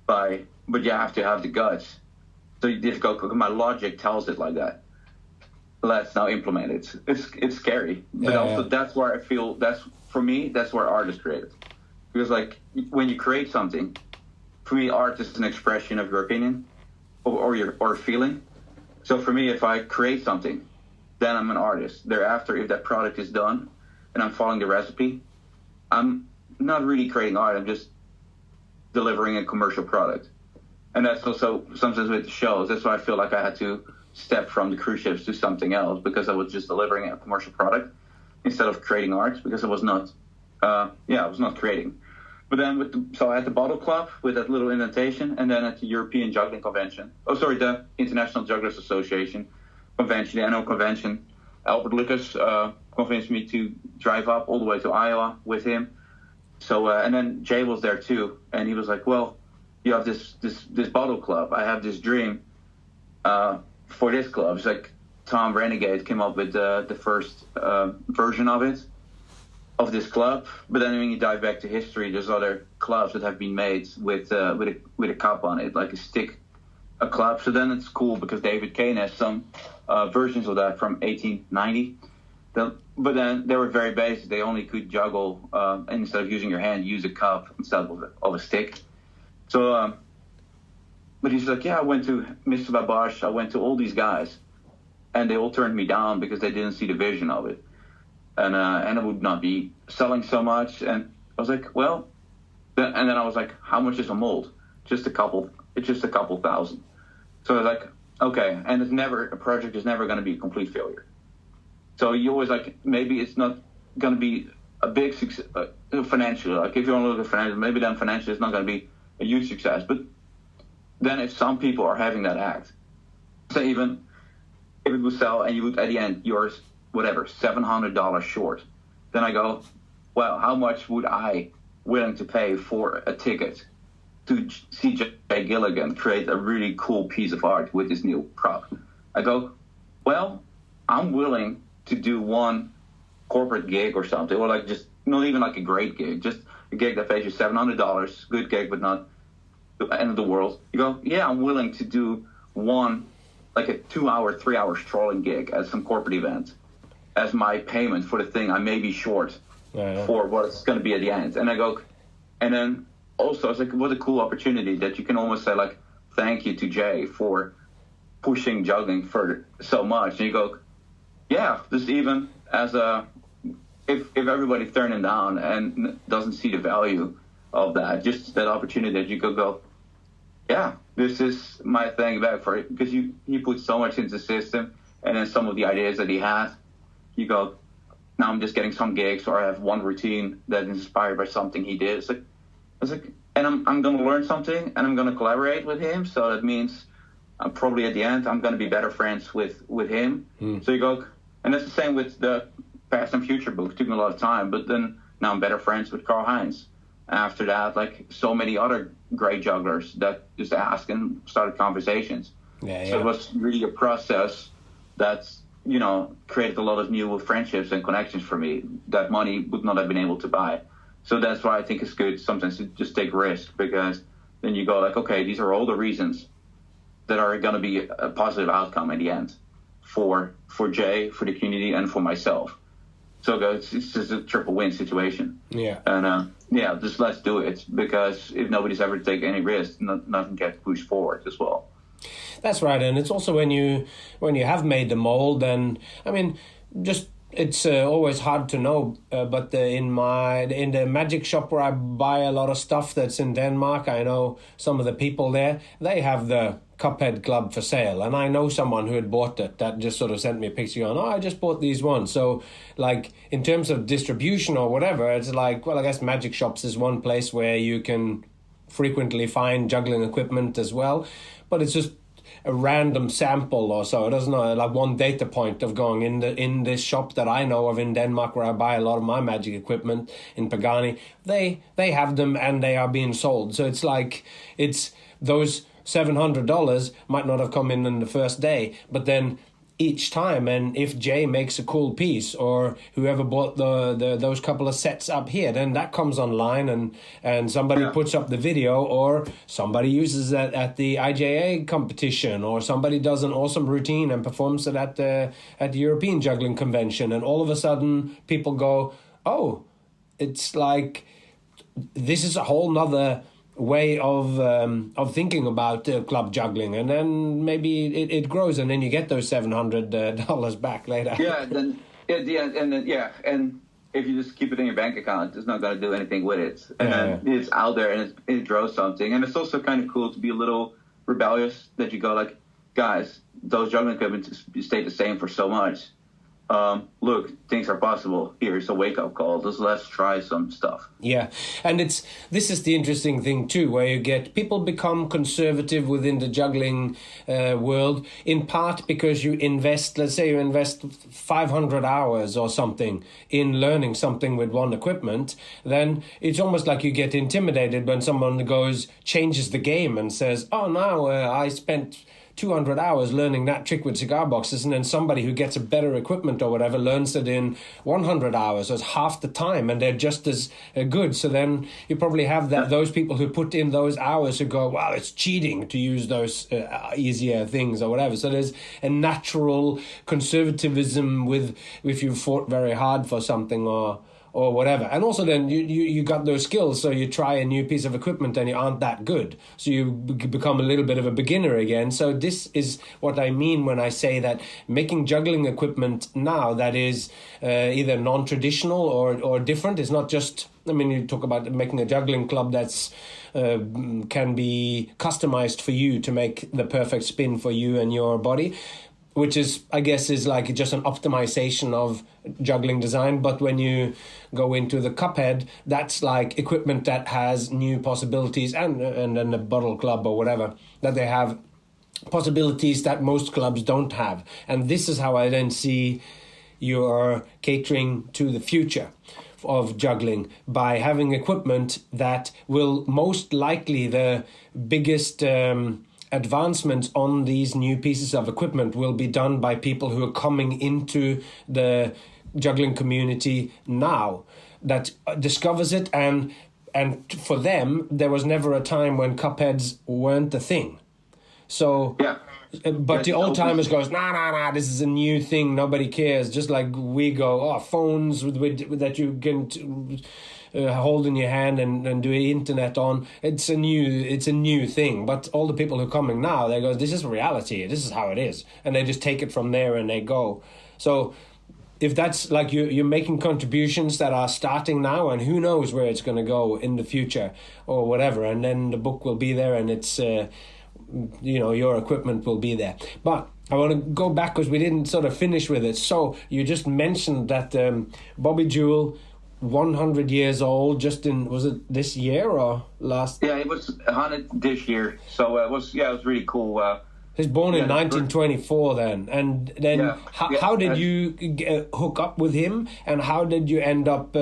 but you have to have the guts. So you just go, my logic tells it like that. Let's now implement it. It's scary, but also that's where I feel for me that's where art is created, because like when you create something, for me art is an expression of your opinion or feeling. So for me, if I create something, then I'm an artist. Thereafter, if that product is done and I'm following the recipe, I'm not really creating art. I'm just delivering a commercial product. And that's also sometimes with the shows. That's why I feel like I had to step from the cruise ships to something else, because I was just delivering a commercial product instead of creating art, because I was not creating. But then so I had the Bottle Club with that little indentation, and then at the European Juggling Convention, the International Jugglers Association convention, the annual convention, Albert Lucas convinced me to drive up all the way to Iowa with him. So and then Jay was there too, and he was like, well, you have this Bottle Club. I have this dream for this club. It's like Tom Renegade came up with the first version of this club. But then when you dive back to history, there's other clubs that have been made with a cup on it, like a club. So then it's cool because David Kane has some versions of that from 1890. But then they were very basic. They only could juggle, and instead of using your hand, use a cup instead of a stick. So, but he's like, I went to Mr. Babash, I went to all these guys, and they all turned me down because they didn't see the vision of it. And it would not be selling so much. And I was like, well, and then I was like, how much is a mold? It's just a couple thousand. So I was like, okay. And a project is never going to be a complete failure. So you always like, maybe it's not going to be a big success financially. Like if you want to look at financial, maybe then financially it's not going to be a huge success. But then if some people are having that act, so even if it would sell and you would at the end you're $700 short, then I go, well, how much would I willing to pay for a ticket to see Jay Gilligan create a really cool piece of art with his new prop? I go, well, I'm willing to do one corporate gig or something, or like just not even like a great gig, just a gig that pays you $700, good gig, but not the end of the world. You go, yeah, I'm willing to do one, like a 2-hour, 3-hour strolling gig at some corporate event as my payment for the thing I may be short for what it's going to be at the end. And I go, and then also it's like, what a cool opportunity that you can almost say like, thank you to Jay for pushing juggling for so much. And you go, yeah, just even as if everybody turned him down and doesn't see the value of that, just that opportunity that you could go, yeah, this is my thing back for it, because he put so much into the system, and then some of the ideas that he had, you go, now I'm just getting some gigs, or I have one routine that is inspired by something he did. It's like, and I'm going to learn something, and I'm going to collaborate with him. So that means probably at the end I'm going to be better friends with him. So you go, and that's the same with the Past and Future book. It took me a lot of time, but then now I'm better friends with Karl-Heinz. After that, like so many other great jugglers that just asked and started conversations. So it was really a process that's, created a lot of new friendships and connections for me that money would not have been able to buy. So that's why I think it's good sometimes to just take risks, because then you go like, okay, these are all the reasons that are going to be a positive outcome in the end for Jay, for the community, and for myself. So it's just a triple win situation. Yeah. And just let's do it, because if nobody's ever taken any risk, nothing gets pushed forward as well. That's right, and it's also when you have made the mold, and I mean, just it's always hard to know. But in the magic shop where I buy a lot of stuff that's in Denmark, I know some of the people there. They have the Cuphead club for sale, and I know someone who had bought it that just sort of sent me a picture going, I just bought these ones. So like in terms of distribution or whatever, it's like, well, I guess magic shops is one place where you can frequently find juggling equipment as well, but it's just a random sample or so. It doesn't know, like one data point of going in this shop that I know of in Denmark where I buy a lot of my magic equipment in Pagani. They have them and they are being sold. So it's like it's those $700 might not have come in the first day, but then each time, and if Jay makes a cool piece or whoever bought those couple of sets up here, then that comes online and somebody puts up the video, or somebody uses that at the IJA competition, or somebody does an awesome routine and performs it at the European Juggling Convention, and all of a sudden people go, oh, it's like this is a whole nother way of thinking about club juggling, and then maybe it grows, and then you get those $700 back later. And if you just keep it in your bank account, it's not going to do anything with it, and then it's out there and it grows something. And it's also kind of cool to be a little rebellious, that you go like, guys, those juggling equipment stay the same for so much. Look, things are possible. Here's a wake-up call. Let's try some stuff. Yeah, and this is the interesting thing too, where you get people become conservative within the juggling world, in part because you invest, let's say you invest 500 hours or something in learning something with one equipment, then it's almost like you get intimidated when someone changes the game and says, oh, now I spent 200 hours learning that trick with cigar boxes, and then somebody who gets a better equipment or whatever learns it in 100 hours, or it's half the time, and they're just as good. So then you probably have those people who put in those hours who go, well, it's cheating to use those easier things or whatever. So there's a natural conservatism with if you fought very hard for something or whatever. And also then you got those skills, so you try a new piece of equipment and you aren't that good, so you become a little bit of a beginner again. So this is what I mean when I say that making juggling equipment now that is either non-traditional or different is not just, I mean, you talk about making a juggling club that's can be customized for you to make the perfect spin for you and your body, which is, I guess, is like just an optimization of juggling design. But when you go into the Cuphead, that's like equipment that has new possibilities, and then the bottle club or whatever, that they have possibilities that most clubs don't have. And this is how I then see you're catering to the future of juggling by having equipment that will most likely the biggest advancements on these new pieces of equipment will be done by people who are coming into the juggling community now, that discovers it, and for them there was never a time when Cupheads weren't a thing. So but the old timers goes, nah, this is a new thing, nobody cares. Just like we go, phones with that you can hold in your hand and do internet on. It's a new thing. But all the people who are coming now, they go, this is reality. This is how it is, and they just take it from there and they go. So if that's like you're making contributions that are starting now, and who knows where it's going to go in the future or whatever, and then the book will be there, and it's your equipment will be there. But I want to go back because we didn't sort of finish with it. So you just mentioned that Bobby Jule, 100 years old, just was it this year or last? Yeah, it was 100 this year. So it was really cool. He's born in 1924 then. And then how did you hook up with him, and how did you end up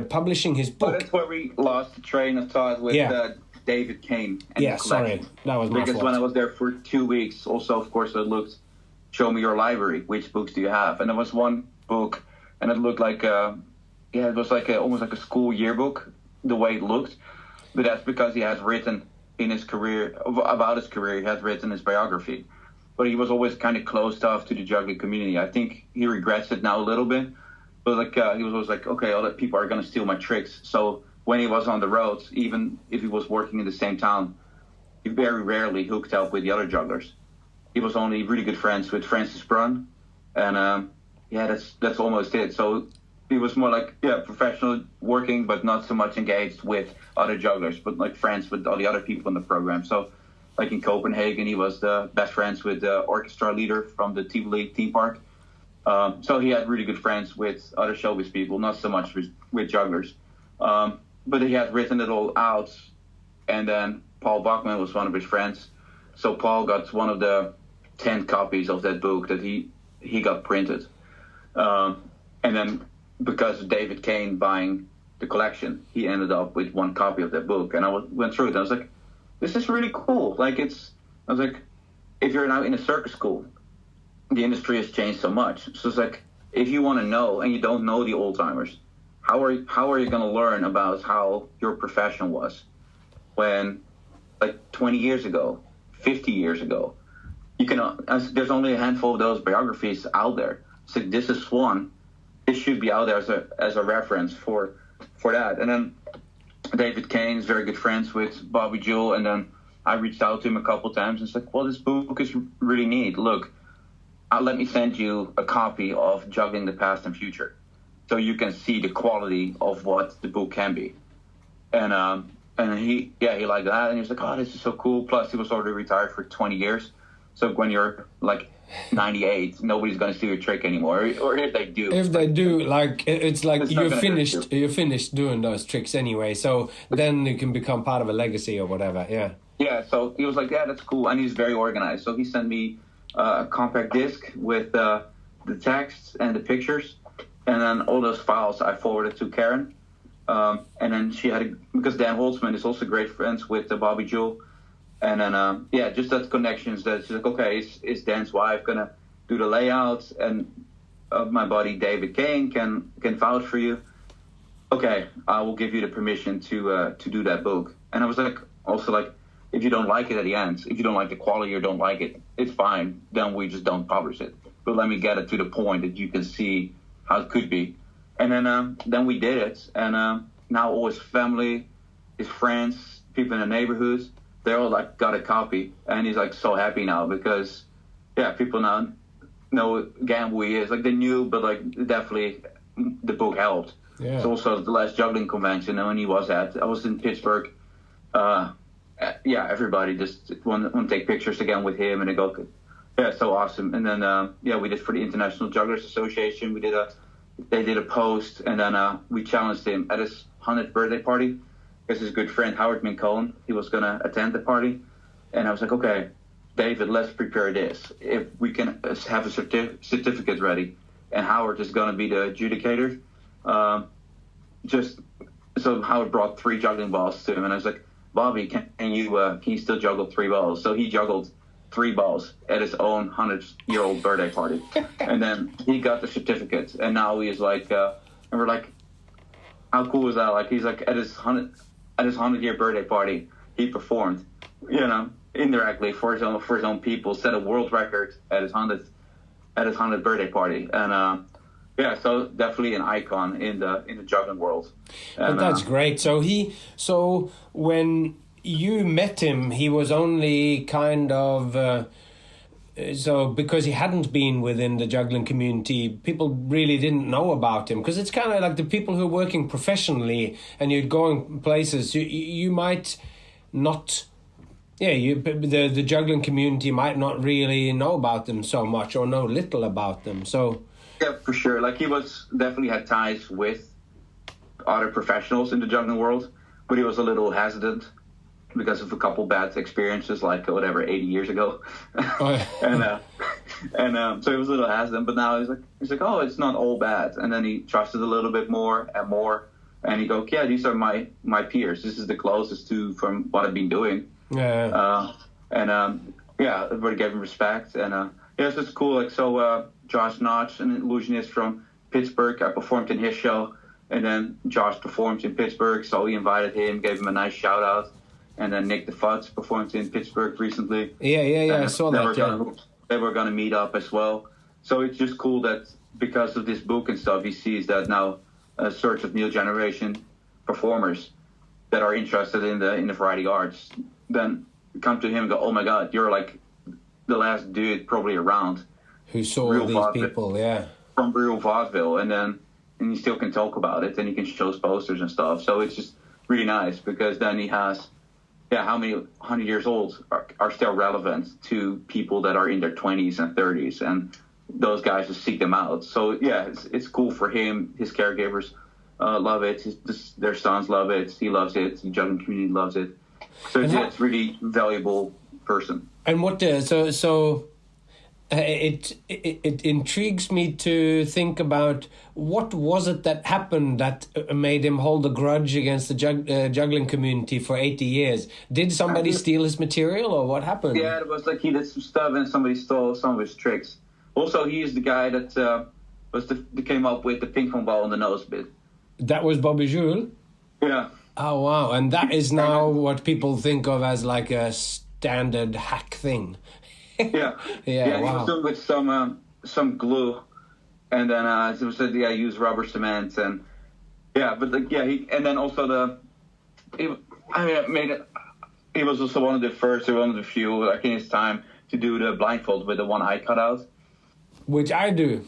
publishing his book? Well, that's where we lost the train of thought with David Kane. And sorry, that was my fault. Because when I was there for 2 weeks, also, of course, I looked, show me your library, which books do you have? And there was one book, and it looked like, it was like almost like a school yearbook, the way it looked. But that's because he has written in his career, about his career, he has written his biography. But he was always kind of closed off to the juggling community. I think he regrets it now a little bit. But he was always like, okay, all the people are going to steal my tricks. So when he was on the road, even if he was working in the same town, he very rarely hooked up with the other jugglers. He was only really good friends with Francis Brun, and that's almost it. So he was more like professional working, but not so much engaged with other jugglers, but like friends with all the other people in the program. So like in Copenhagen, he was the best friends with the orchestra leader from the Tivoli theme park. So he had really good friends with other showbiz people, not so much with jugglers. But he had written it all out, and then Paul Bachman was one of his friends. So Paul got one of the 10 copies of that book that he got printed. And then because of David Kane buying the collection, he ended up with one copy of that book. And I went through it, and I was like, this is really cool. Like, I was like, if you're now in a circus school, the industry has changed so much. So it's like, if you want to know and you don't know the old timers, how are you going to learn about how your profession was when, like, 20 years ago, 50 years ago, there's only a handful of those biographies out there. So this is one. It should be out there as a reference for that. And then David Kane is very good friends with Bobby Jule, and then I reached out to him a couple times and said, well, this book is really neat. Look, let me send you a copy of Juggling the Past and Future, so you can see the quality of what the book can be. And he liked that, and he was like, oh, this is so cool. Plus, he was already retired for 20 years. So when you're like 98, nobody's going to steal your trick anymore. Or if they do. If they do, like, it's like you're finished doing those tricks anyway. So then you can become part of a legacy or whatever, yeah. Yeah, so he was like, yeah, that's cool. And he's very organized. So he sent me a compact disc with the text and the pictures. And then all those files I forwarded to Karen. And then she because Dan Holtzman is also great friends with Bobby Jule. And then, just that connections that she's like, okay, is Dan's wife going to do the layouts? And my buddy David Kane can vouch for you. Okay, I will give you the permission to do that book. And I was like, also like, if you don't like it at the end, if you don't like the quality or don't like it, it's fine. Then we just don't publish it. But let me get it to the point that you can see how it could be. And then we did it. And now all his family, his friends, people in the neighborhoods, they all like got a copy, and he's like so happy now because, people now know again who he is. Like they knew, but like definitely the book helped. Yeah. So also the last juggling convention, and when he was I was in Pittsburgh. Everybody just want to take pictures again with him, and they go, yeah, so awesome. And then we did for the International Jugglers Association. They did a post, and then we challenged him at his 100th birthday party. Because his good friend Howard Mincone, he was going to attend the party. And I was like, okay, David, let's prepare this. If we can have a certificate ready, and Howard is going to be the adjudicator. So Howard brought 3 juggling balls to him, and I was like, Bobby, can you still juggle 3 balls? So he juggled 3 balls at his own 100-year-old birthday party. And then he got the certificate, and now he is like, and we're like, how cool is that? Like he's like at his 100-year birthday party, he performed, indirectly for his own people, set a world record at his 100th birthday party, and so definitely an icon in the juggling world. And, but that's great. So when you met him, he was only kind of. So because he hadn't been within the juggling community, people really didn't know about him. Because it's kind of like the people who are working professionally and you're going places, you might not... the juggling community might not really know about them so much or know little about them. So yeah, for sure. Like he definitely had ties with other professionals in the juggling world, but he was a little hesitant because of a couple bad experiences, like 80 years ago. Oh, yeah. So he was a little hesitant, but now he's like, oh, it's not all bad. And then he trusted a little bit more and more. And he go, yeah, these are my peers. This is the closest to from what I've been doing. Yeah. Everybody gave him respect. And so it's cool. Like, so Josh Notch, an illusionist from Pittsburgh, I performed in his show. And then Josh performed in Pittsburgh, so we invited him, gave him a nice shout out. And then Nick DeFutz performed in Pittsburgh recently. Yeah, I saw that. They were going to meet up as well. So it's just cool that because of this book and stuff, he sees that now a search of new generation performers that are interested in the variety arts then come to him and go, oh my God, you're like the last dude probably around who saw real these people, from real vaudeville, and he still can talk about it, and he can show posters and stuff. So it's just really nice because then he has how many 100 years old are still relevant to people that are in their 20s and 30s, and those guys just seek them out. So yeah, it's cool for him. His caregivers love it. Their sons love it. He loves it. The juggling community loves it. So it's really valuable person. And what it intrigues me to think about what was it that happened that made him hold a grudge against the juggling community for 80 years. Did somebody steal his material, or what happened? Yeah, it was like he did some stuff and somebody stole some of his tricks. Also, he is the guy that came up with the ping-pong ball in the nose bit. That was Bobby Jule? Yeah. Oh, wow. And that is now what people think of as like a standard hack thing. Yeah. Yeah, wow. He was doing with some glue, and then it was use rubber cement, and and then also he was also one of the first or one of the few, like in his time, to do the blindfold with the one eye cut out. Which I do.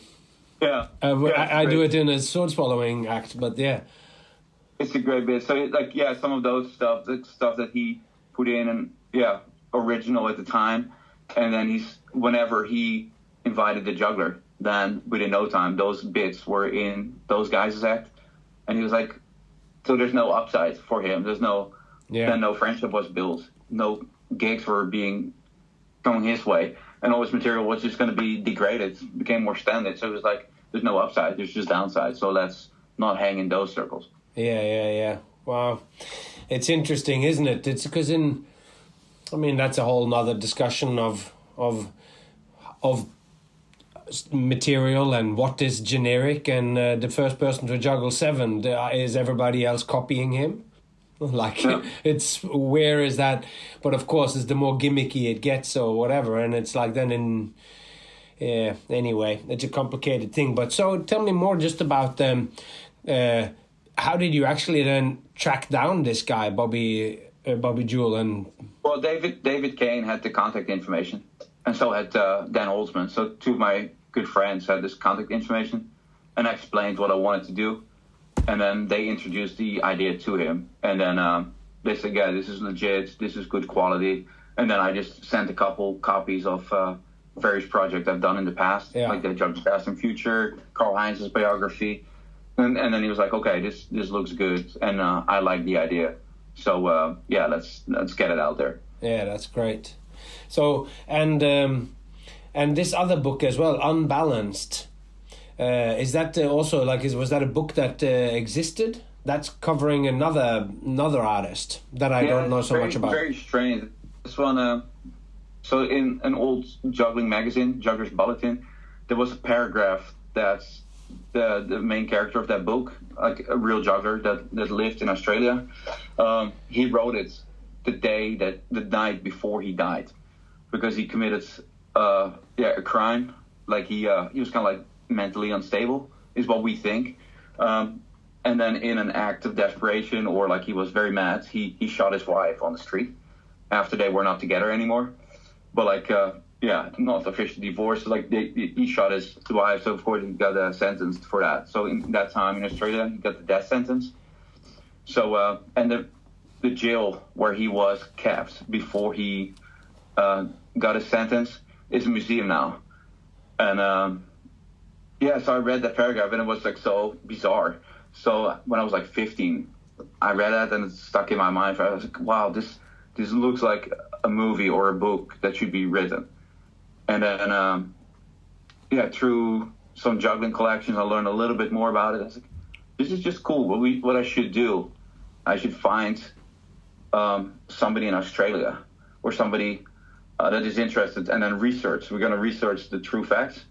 Yeah. I do it in a sword swallowing act, but yeah. It's a great bit. So some of those stuff, the stuff that he put in, and original at the time. And then whenever he invited the juggler, then within no time, those bits were in those guys' act. And he was like, so there's no upside for him. There's then no friendship was built. No gigs were going his way. And all his material was just going to be degraded, became more standard. So it was like, there's no upside, there's just downside. So let's not hang in those circles. Yeah. Wow. It's interesting, isn't it? It's because that's a whole nother discussion of material and what is generic, and the first person to juggle 7, is everybody else copying him? It's where is that? But of course, it's the more gimmicky it gets or whatever, and it's like then anyway, it's a complicated thing. But so tell me more just about how did you actually then track down this guy, Bobby Jule? And well, David Kane had the contact information, and so had Dan Holtzman. So two of my good friends had this contact information, and I explained what I wanted to do, and then they introduced the idea to him, and then they said, yeah, this is legit, this is good quality, and then I just sent a couple copies of various projects I've done in the past, like the Juggling Past and Future, Karl Heinz's biography, and then he was like, okay, this looks good, and I like the idea. So let's get it out there. Yeah, that's great. So and this other book as well, Unbalanced. Is that also was that a book that existed? That's covering another artist that I don't know so much about. Very strange. This one. So in an old juggling magazine, Juggler's Bulletin, there was a paragraph that's the main character of that book, like a real juggler that lived in Australia. He wrote it the night before he died, because he committed a crime. Like he was kind of like mentally unstable, is what we think. And then in an act of desperation, or like he was very mad, he shot his wife on the street after they were not together anymore. But not officially divorced. Like he shot his wife, so of course he got sentenced for that. So in that time in Australia, he got the death sentence. So and the jail where he was kept before he got his sentence is a museum now. And so I read that paragraph, and it was like so bizarre. So when I was like 15, I read that, and it stuck in my mind. I was like, wow, this looks like a movie or a book that should be written. And then, through some juggling collections, I learned a little bit more about it. I was like, this is just cool. What I should do, I should find somebody in Australia or somebody that is interested, and then research. We're going to research the true facts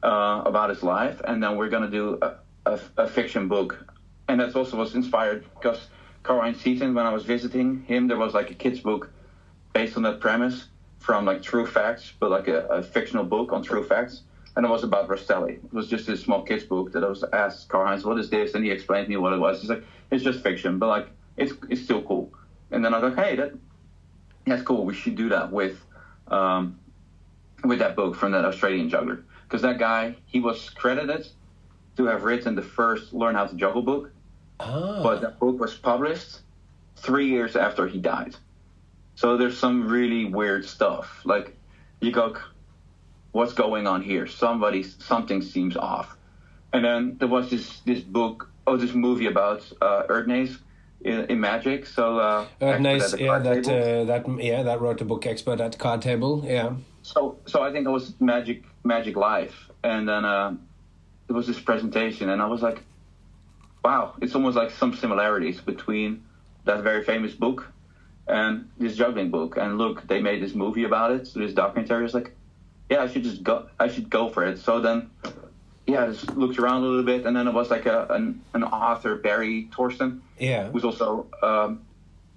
about his life, and then we're going to do a fiction book. And that's also was inspired because Karl-Heinz Seaton, when I was visiting him, there was like a kid's book based on that premise from like true facts, but like a fictional book on true facts. And it was about Rastelli. It was just a small kid's book that I was asked Karl-Heinz, what is this? And he explained to me what it was. He's like, it's just fiction, but like it's still cool. And then I was like, hey, that's cool. We should do that with that book from that Australian juggler. Because that guy, he was credited to have written the first Learn How to Juggle book. But that book was published 3 years after he died. So there's some really weird stuff. Like, you go, what's going on here? Something seems off. And then there was this movie about Erdnase in magic. So Erdnase, that wrote the book Expert at the Card Table. Yeah. So I think it was Magic Life, and then there was this presentation, and I was like, wow, it's almost like some similarities between that very famous book and this juggling book. And look, they made this movie about it, so this documentary. I was like, yeah, I should go for it. So then, yeah, I just looked around a little bit, and then it was like an author, Barry Thorsten, who's also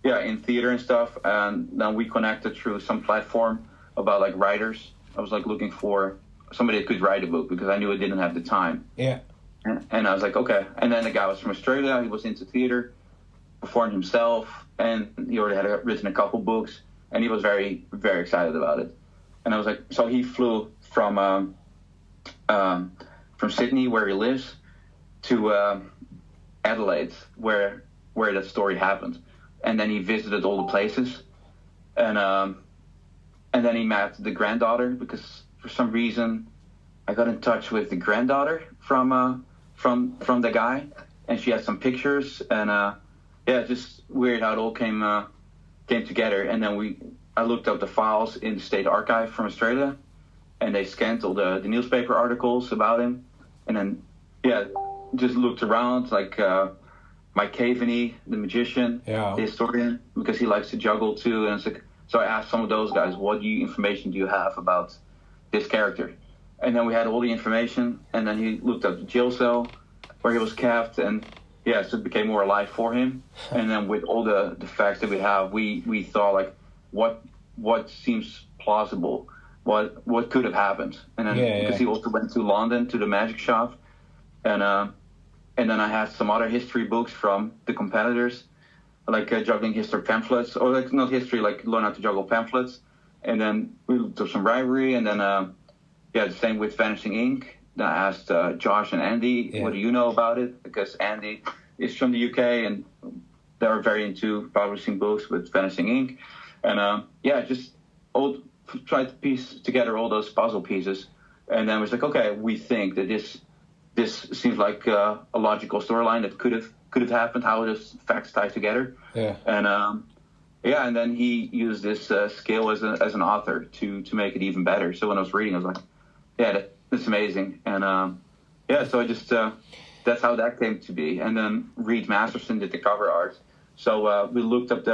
in theater and stuff. And then we connected through some platform about like writers. I was like looking for somebody that could write a book because I knew I didn't have the time. Yeah. And I was like, okay. And then the guy was from Australia. He was into theater, performed himself, and he already had written a couple books, and he was very, very excited about it. And I was like, so he flew from Sydney, where he lives, to Adelaide, where that story happened. And then he visited all the places, and then he met the granddaughter, because for some reason I got in touch with the granddaughter from the guy, and she had some pictures, and just weird how it all came together. And then I looked up the files in the State Archive from Australia, and they scanned all the newspaper articles about him, and then just looked around, like Mike Caveney, the magician, the historian, because he likes to juggle too. And it's like, so I asked some of those guys, what information do you have about this character? And then we had all the information, and then he looked up the jail cell where he was kept, and so it became more alive for him. And then with all the facts that we have, we thought, like, what seems plausible, what could have happened. And then because he also went to London to the magic shop, and then I had some other history books from the competitors, like juggling history pamphlets, or like not history, like learn how to juggle pamphlets. And then we looked up some rivalry, and then the same with Vanishing Ink. Then I asked Josh and Andy, what do you know about it? Because Andy is from the UK, and they're very into publishing books with Vanishing Ink. And just tried to piece together all those puzzle pieces. And then it was like, okay, we think that this seems like a logical storyline that could have happened, how those facts tie together. Yeah. And then he used this skill as an author to make it even better. So when I was reading, I was like, that's amazing. And so I just that's how that came to be. And then Reed Masterson did the cover art. So we looked up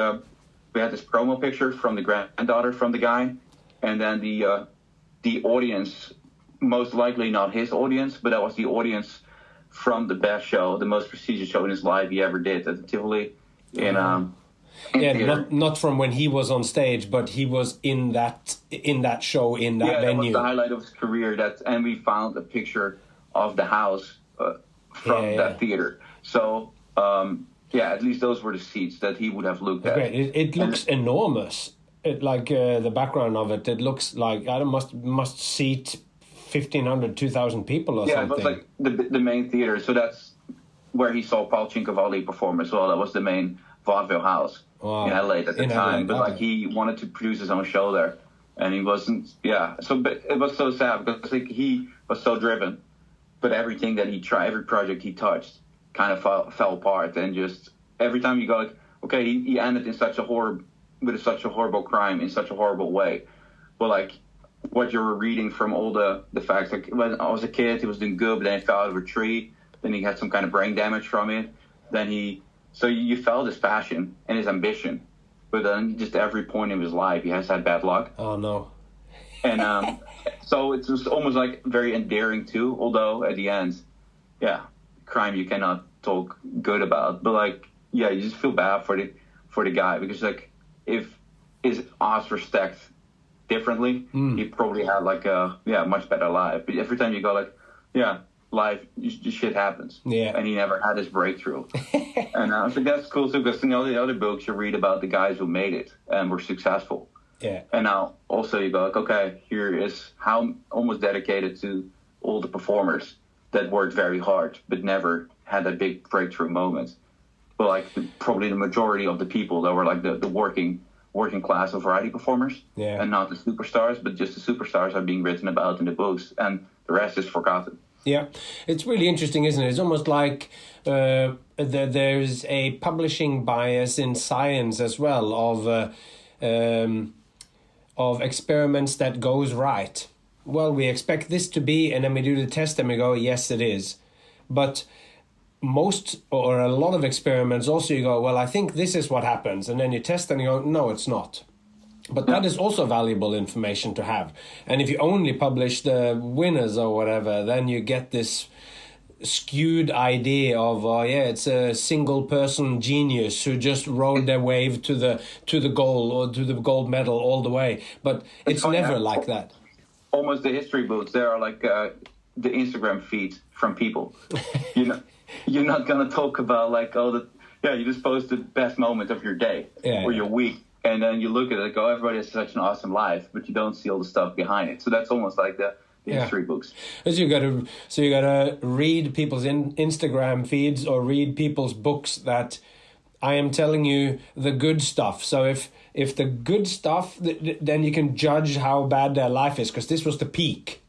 we had this promo picture from the granddaughter from the guy, and then the audience, most likely not his audience, but that was the audience from the best show, the most prestigious show in his life he ever did at the Tivoli not from when he was on stage, but he was in that show, in that venue. That was the highlight of his career. And we found a picture of the house from that theater. So at least those were the seats that he would have looked at. Great. It looks enormous. The background of it looks like I must seat 1,500, 2,000 people or something. Yeah, it was like the main theater. So that's where he saw Paul Cinquevalli perform as well. That was the main vaudeville house in Adelaide at the time. But he wanted to produce his own show there, and he wasn't. But it was so sad because he was so driven, but everything that he tried, every project he touched, kind of fell apart. And just every time you go, like, okay, he ended in such a horrible crime in such a horrible way. But like what you're reading from all the facts, like when I was a kid, he was doing good, but then he fell out of a tree. Then he had some kind of brain damage from it. So you felt his passion and his ambition, but then just every point in his life, he has had bad luck. Oh no! And so it's just almost like very endearing too. Although at the end, crime you cannot talk good about, but you just feel bad for the guy, because like if his odds were stacked differently, he probably had a much better life. But every time you go life, just shit happens. Yeah. And he never had his breakthrough. And I think that's cool too, because the other books you read about the guys who made it and were successful. Yeah. And now also you go okay, here is how almost dedicated to all the performers that worked very hard but never had that big breakthrough moment. But probably the majority of the people that were the working class of variety performers, and not the superstars, but just the superstars are being written about in the books, and the rest is forgotten. Yeah, it's really interesting, isn't it? It's almost like there's a publishing bias in science as well of experiments that goes right. Well, we expect this to be, and then we do the test and we go, yes, it is. But most or a lot of experiments also you go, well, I think this is what happens. And then you test and you go, no, it's not. But that is also valuable information to have. And if you only publish the winners or whatever, then you get this skewed idea of, it's a single person genius who just rode their wave to the goal or to the gold medal all the way. But it's never like that. Almost the history books, they are like the Instagram feeds from people. You're not going to talk about like, you just post the best moment of your day or your week. And then you look at it and go, everybody has such an awesome life, but you don't see all the stuff behind it. So that's almost like the history books. So you gotta read people's Instagram feeds or read people's books that I am telling you the good stuff. So if the good stuff, then you can judge how bad their life is, because this was the peak.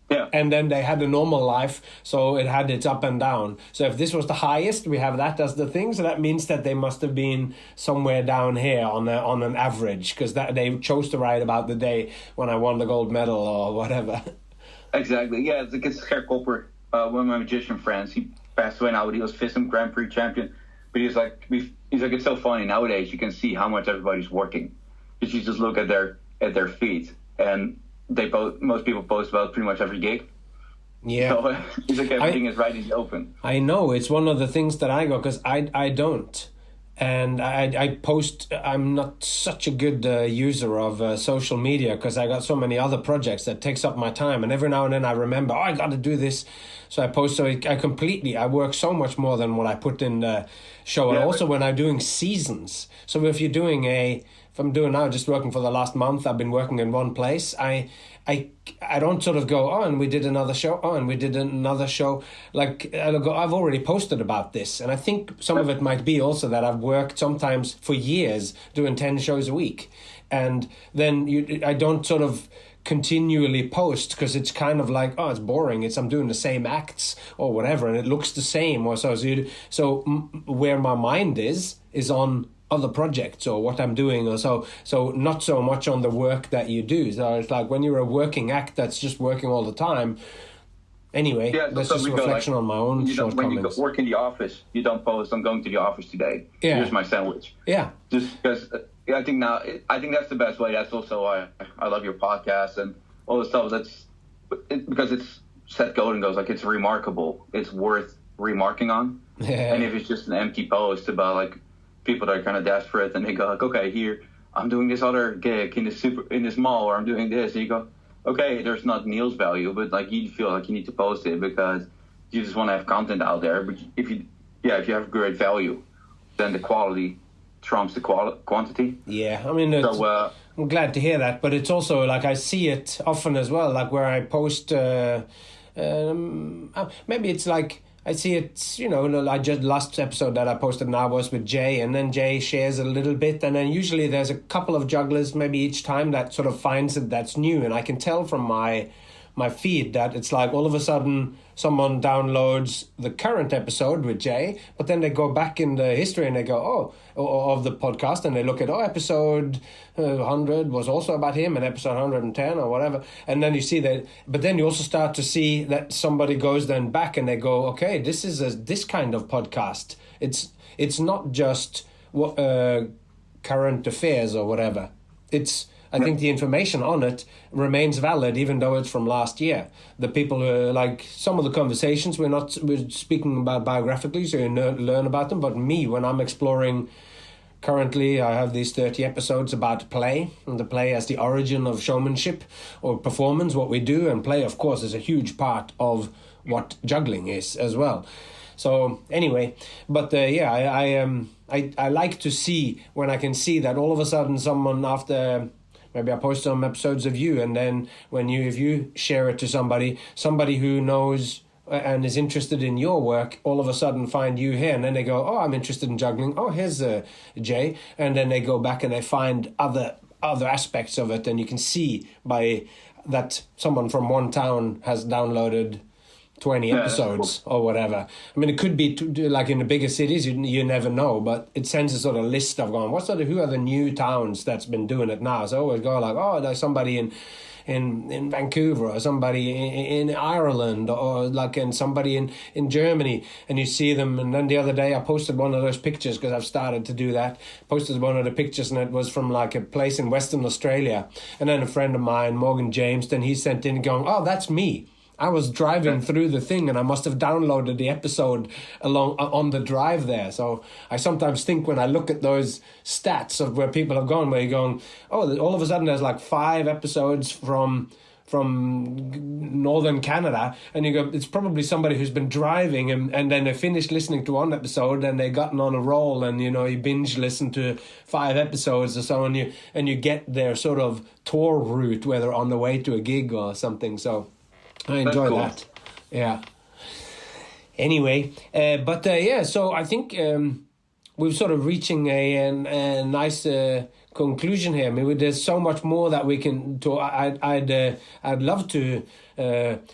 Yeah. And then they had a normal life, so it had its up and down. So if this was the highest, we have that as the thing. So that means that they must have been somewhere down here on an average, because they chose to write about the day when I won the gold medal or whatever. Exactly. Yeah, it's like Ger Kopper, one of my magician friends. He passed away now, but he was FISM Grand Prix champion. But he's like, it's so funny nowadays. You can see how much everybody's working. Because you just look at their feed, and most people post about pretty much every gig. Yeah. So it's like everything is right in the open. I know. It's one of the things that I go, because I don't. And I post, I'm not such a good user of social media, because I got so many other projects that takes up my time. And every now and then I remember, I got to do this. So I post, I work so much more than what I put in the show. And also when I'm doing seasons. So if I'm doing now, just working for the last month, I've been working in one place. I don't sort of go, and we did another show. And we did another show. Like, I'll go, I've already posted about this. And I think some of it might be also that I've worked sometimes for years doing 10 shows a week. And then I don't sort of continually post, because it's kind of like, it's boring. I'm doing the same acts or whatever, and it looks the same. Or so where my mind is on other projects or what I'm doing, or so not so much on the work that you do. So it's like when you're a working act that's just working all the time. Anyway, that's just a reflection on my own shortcomings. When you work in the office, you don't post, I'm going to the office today. Yeah. Here's my sandwich. Yeah. Just because I think that's the best way. That's also why I love your podcast and all the stuff. Because it's Seth Godin goes, like, it's remarkable. It's worth remarking on. Yeah. And if it's just an empty post about like people that are kind of desperate and they go like, okay, here I'm doing this other gig in this mall, or I'm doing this, and you go, okay, there's not Niels value, but like you feel like you need to post it because you just want to have content out there. But if you have great value, then the quality trumps the quantity. Yeah, I mean, I'm glad to hear that, but it's also like I see it often as well, like where I post, maybe it's like, I see it, I just last episode that I posted now was with Jay, and then Jay shares a little bit, and then usually there's a couple of jugglers maybe each time that sort of finds it that's new, and I can tell from my feed that it's like all of a sudden someone downloads the current episode with Jay, but then they go back in the history and they go, of the podcast, and they look at, episode 100 was also about him, and episode 110 or whatever, and then you see that, but then you also start to see that somebody goes then back and they go, okay, this is this kind of podcast. It's not just current affairs or whatever. I think the information on it remains valid, even though it's from last year. The people who like some of the conversations we're speaking about biographically, so you learn about them. But me, when I'm exploring, currently I have these 30 episodes about play, and the play as the origin of showmanship or performance, what we do, and play, of course, is a huge part of what juggling is as well. So anyway, but I like to see when I can see that all of a sudden someone after. Maybe I post some episodes of you, and then if you share it to somebody who knows and is interested in your work all of a sudden find you here, and then they go, oh, I'm interested in juggling. Oh, here's Jay. And then they go back and they find other aspects of it, and you can see by that someone from one town has downloaded 20 episodes or whatever. I mean, it could be like in the bigger cities, you never know, but it sends a sort of list of going, who are the new towns that's been doing it now? So I always go like, oh, there's somebody in Vancouver, or somebody in Ireland, or like somebody in Germany, and you see them. And then the other day I posted one of those pictures, because I've started to do that, posted one of the pictures, and it was from like a place in Western Australia. And then a friend of mine, Morgan James, then he sent in going, oh, that's me. I was driving through the thing, and I must have downloaded the episode on the drive there. So I sometimes think, when I look at those stats of where people have gone, where you're going, oh, all of a sudden there's like 5 episodes from northern Canada, and you go, it's probably somebody who's been driving, and then they finished listening to one episode and they gotten on a roll, and you binge listen to 5 episodes or so, and you get their sort of tour route, whether on the way to a gig or something. So I enjoy that. Yeah. Anyway, so I think we're sort of reaching a nice conclusion here. I mean, there's so much more that we can talk. I'd love to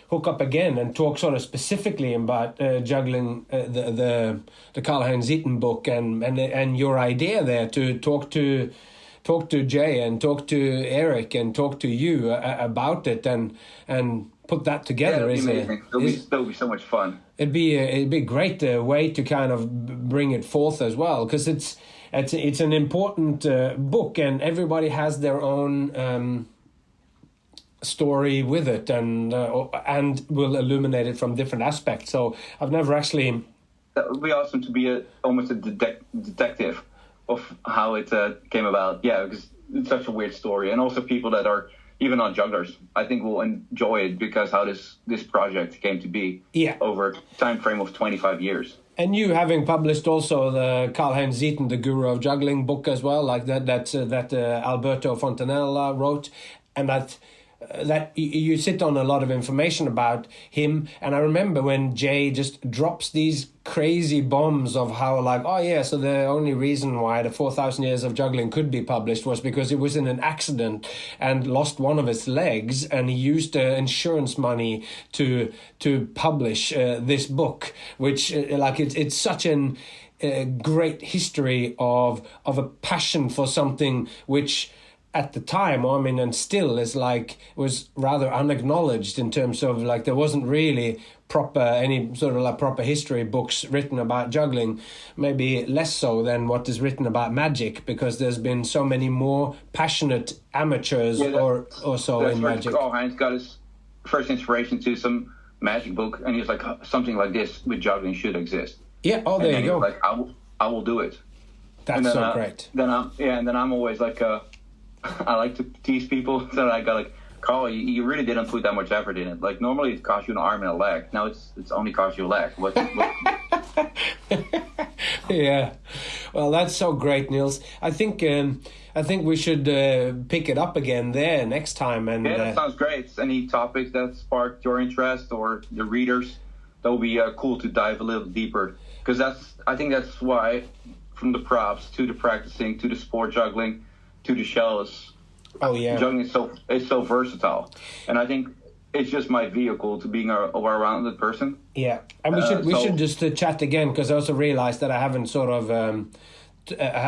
hook up again and talk sort of specifically about juggling, the Karl-Heinz Zieten book, and your idea there to talk to Jay and talk to Eric and talk to you about it and put that together. It'll be so much fun. It'd be a great way to kind of bring it forth as well, because it's an important book, and everybody has their own story with it, and will illuminate it from different aspects. So I've never actually. That would be awesome to be almost a detective of how it came about. Yeah, because it's such a weird story, and also people that are even not jugglers, I think, will enjoy it, because how this project came to be over a time frame of 25 years. And you having published also the Karl-Heinz Zieten, the Guru of Juggling book as well, like that Alberto Fontanella wrote, and that you sit on a lot of information about him. And I remember when Jay just drops these crazy bombs of how, like, oh yeah, so the only reason why the 4,000 Years of Juggling could be published was because he was in an accident and lost one of his legs, and he used insurance money to publish this book, which it's such an great history of a passion for something which at the time, and still was rather unacknowledged, in terms of like there wasn't really any sort of like proper history books written about juggling, maybe less so than what is written about magic, because there's been so many more passionate amateurs or so in magic. Karl-Heinz got his first inspiration to some magic book, and he was like, something like this with juggling should exist. Yeah, there you go. Like, I will do it. That's so great. Then I'm always like, I like to tease people. So I got like, Carl, you really didn't put that much effort in it. Like, normally it costs you an arm and a leg. Now it's only cost you a leg. What? Yeah, well, that's so great, Niels. I think we should pick it up again there next time. And that sounds great. Any topics that sparked your interest or the readers, that would be cool to dive a little deeper. Because I think that's why, from the props to the practicing to the sport juggling to the shells, juggling is so versatile, and I think it's just my vehicle to being a well-rounded person. Yeah, and we should just chat again, because I also realized that I haven't sort of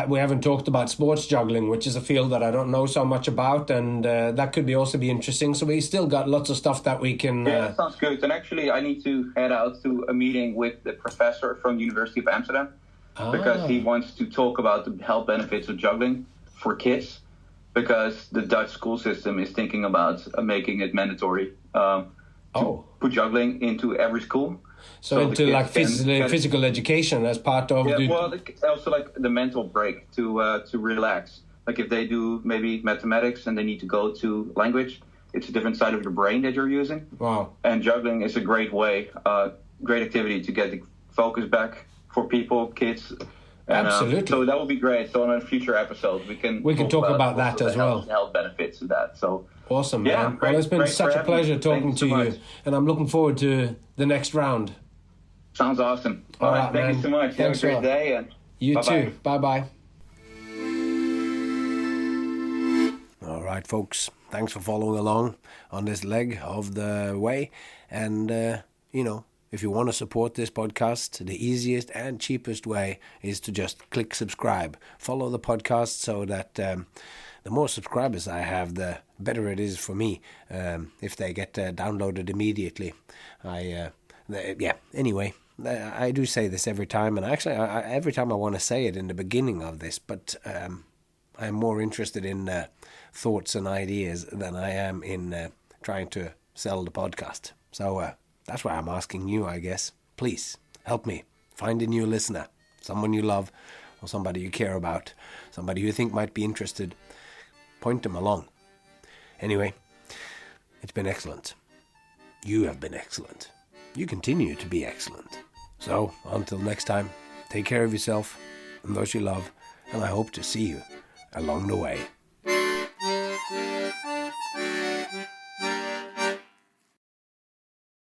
we haven't talked about sports juggling, which is a field that I don't know so much about, and that could also be interesting. So we still got lots of stuff that we can. Yeah, that sounds good. And actually, I need to head out to a meeting with the professor from the University of Amsterdam, because he wants to talk about the health benefits of juggling for kids, because the Dutch school system is thinking about making it mandatory to put juggling into every school. So into like physical education as part of also like the mental break to relax. Like if they do maybe mathematics and they need to go to language, it's a different side of your brain that you're using. Wow. And juggling is a great way, great activity to get the focus back for people, kids, And, Absolutely. So that would be great. So on a future episode, we can talk about that as well. Health benefits of that. So awesome, yeah, man. great, Well, it's been such a pleasure talking to you, and I'm looking forward to the next round. Sounds awesome. All right, thank you so much. Thanks Have a great day. And you bye-bye. too. Bye-bye. All right, folks. Thanks for following along on this leg of the way. And, if you want to support this podcast, the easiest and cheapest way is to just click subscribe. Follow the podcast so that the more subscribers I have, the better it is for me if they get downloaded immediately. Anyway, I do say this every time, and actually every time I want to say it in the beginning of this, but I'm more interested in thoughts and ideas than I am in trying to sell the podcast. So that's why I'm asking you, I guess. Please help me find a new listener, someone you love or somebody you care about, somebody you think might be interested. Point them along. Anyway, it's been excellent. You have been excellent. You continue to be excellent. So until next time, take care of yourself and those you love, and I hope to see you along the way.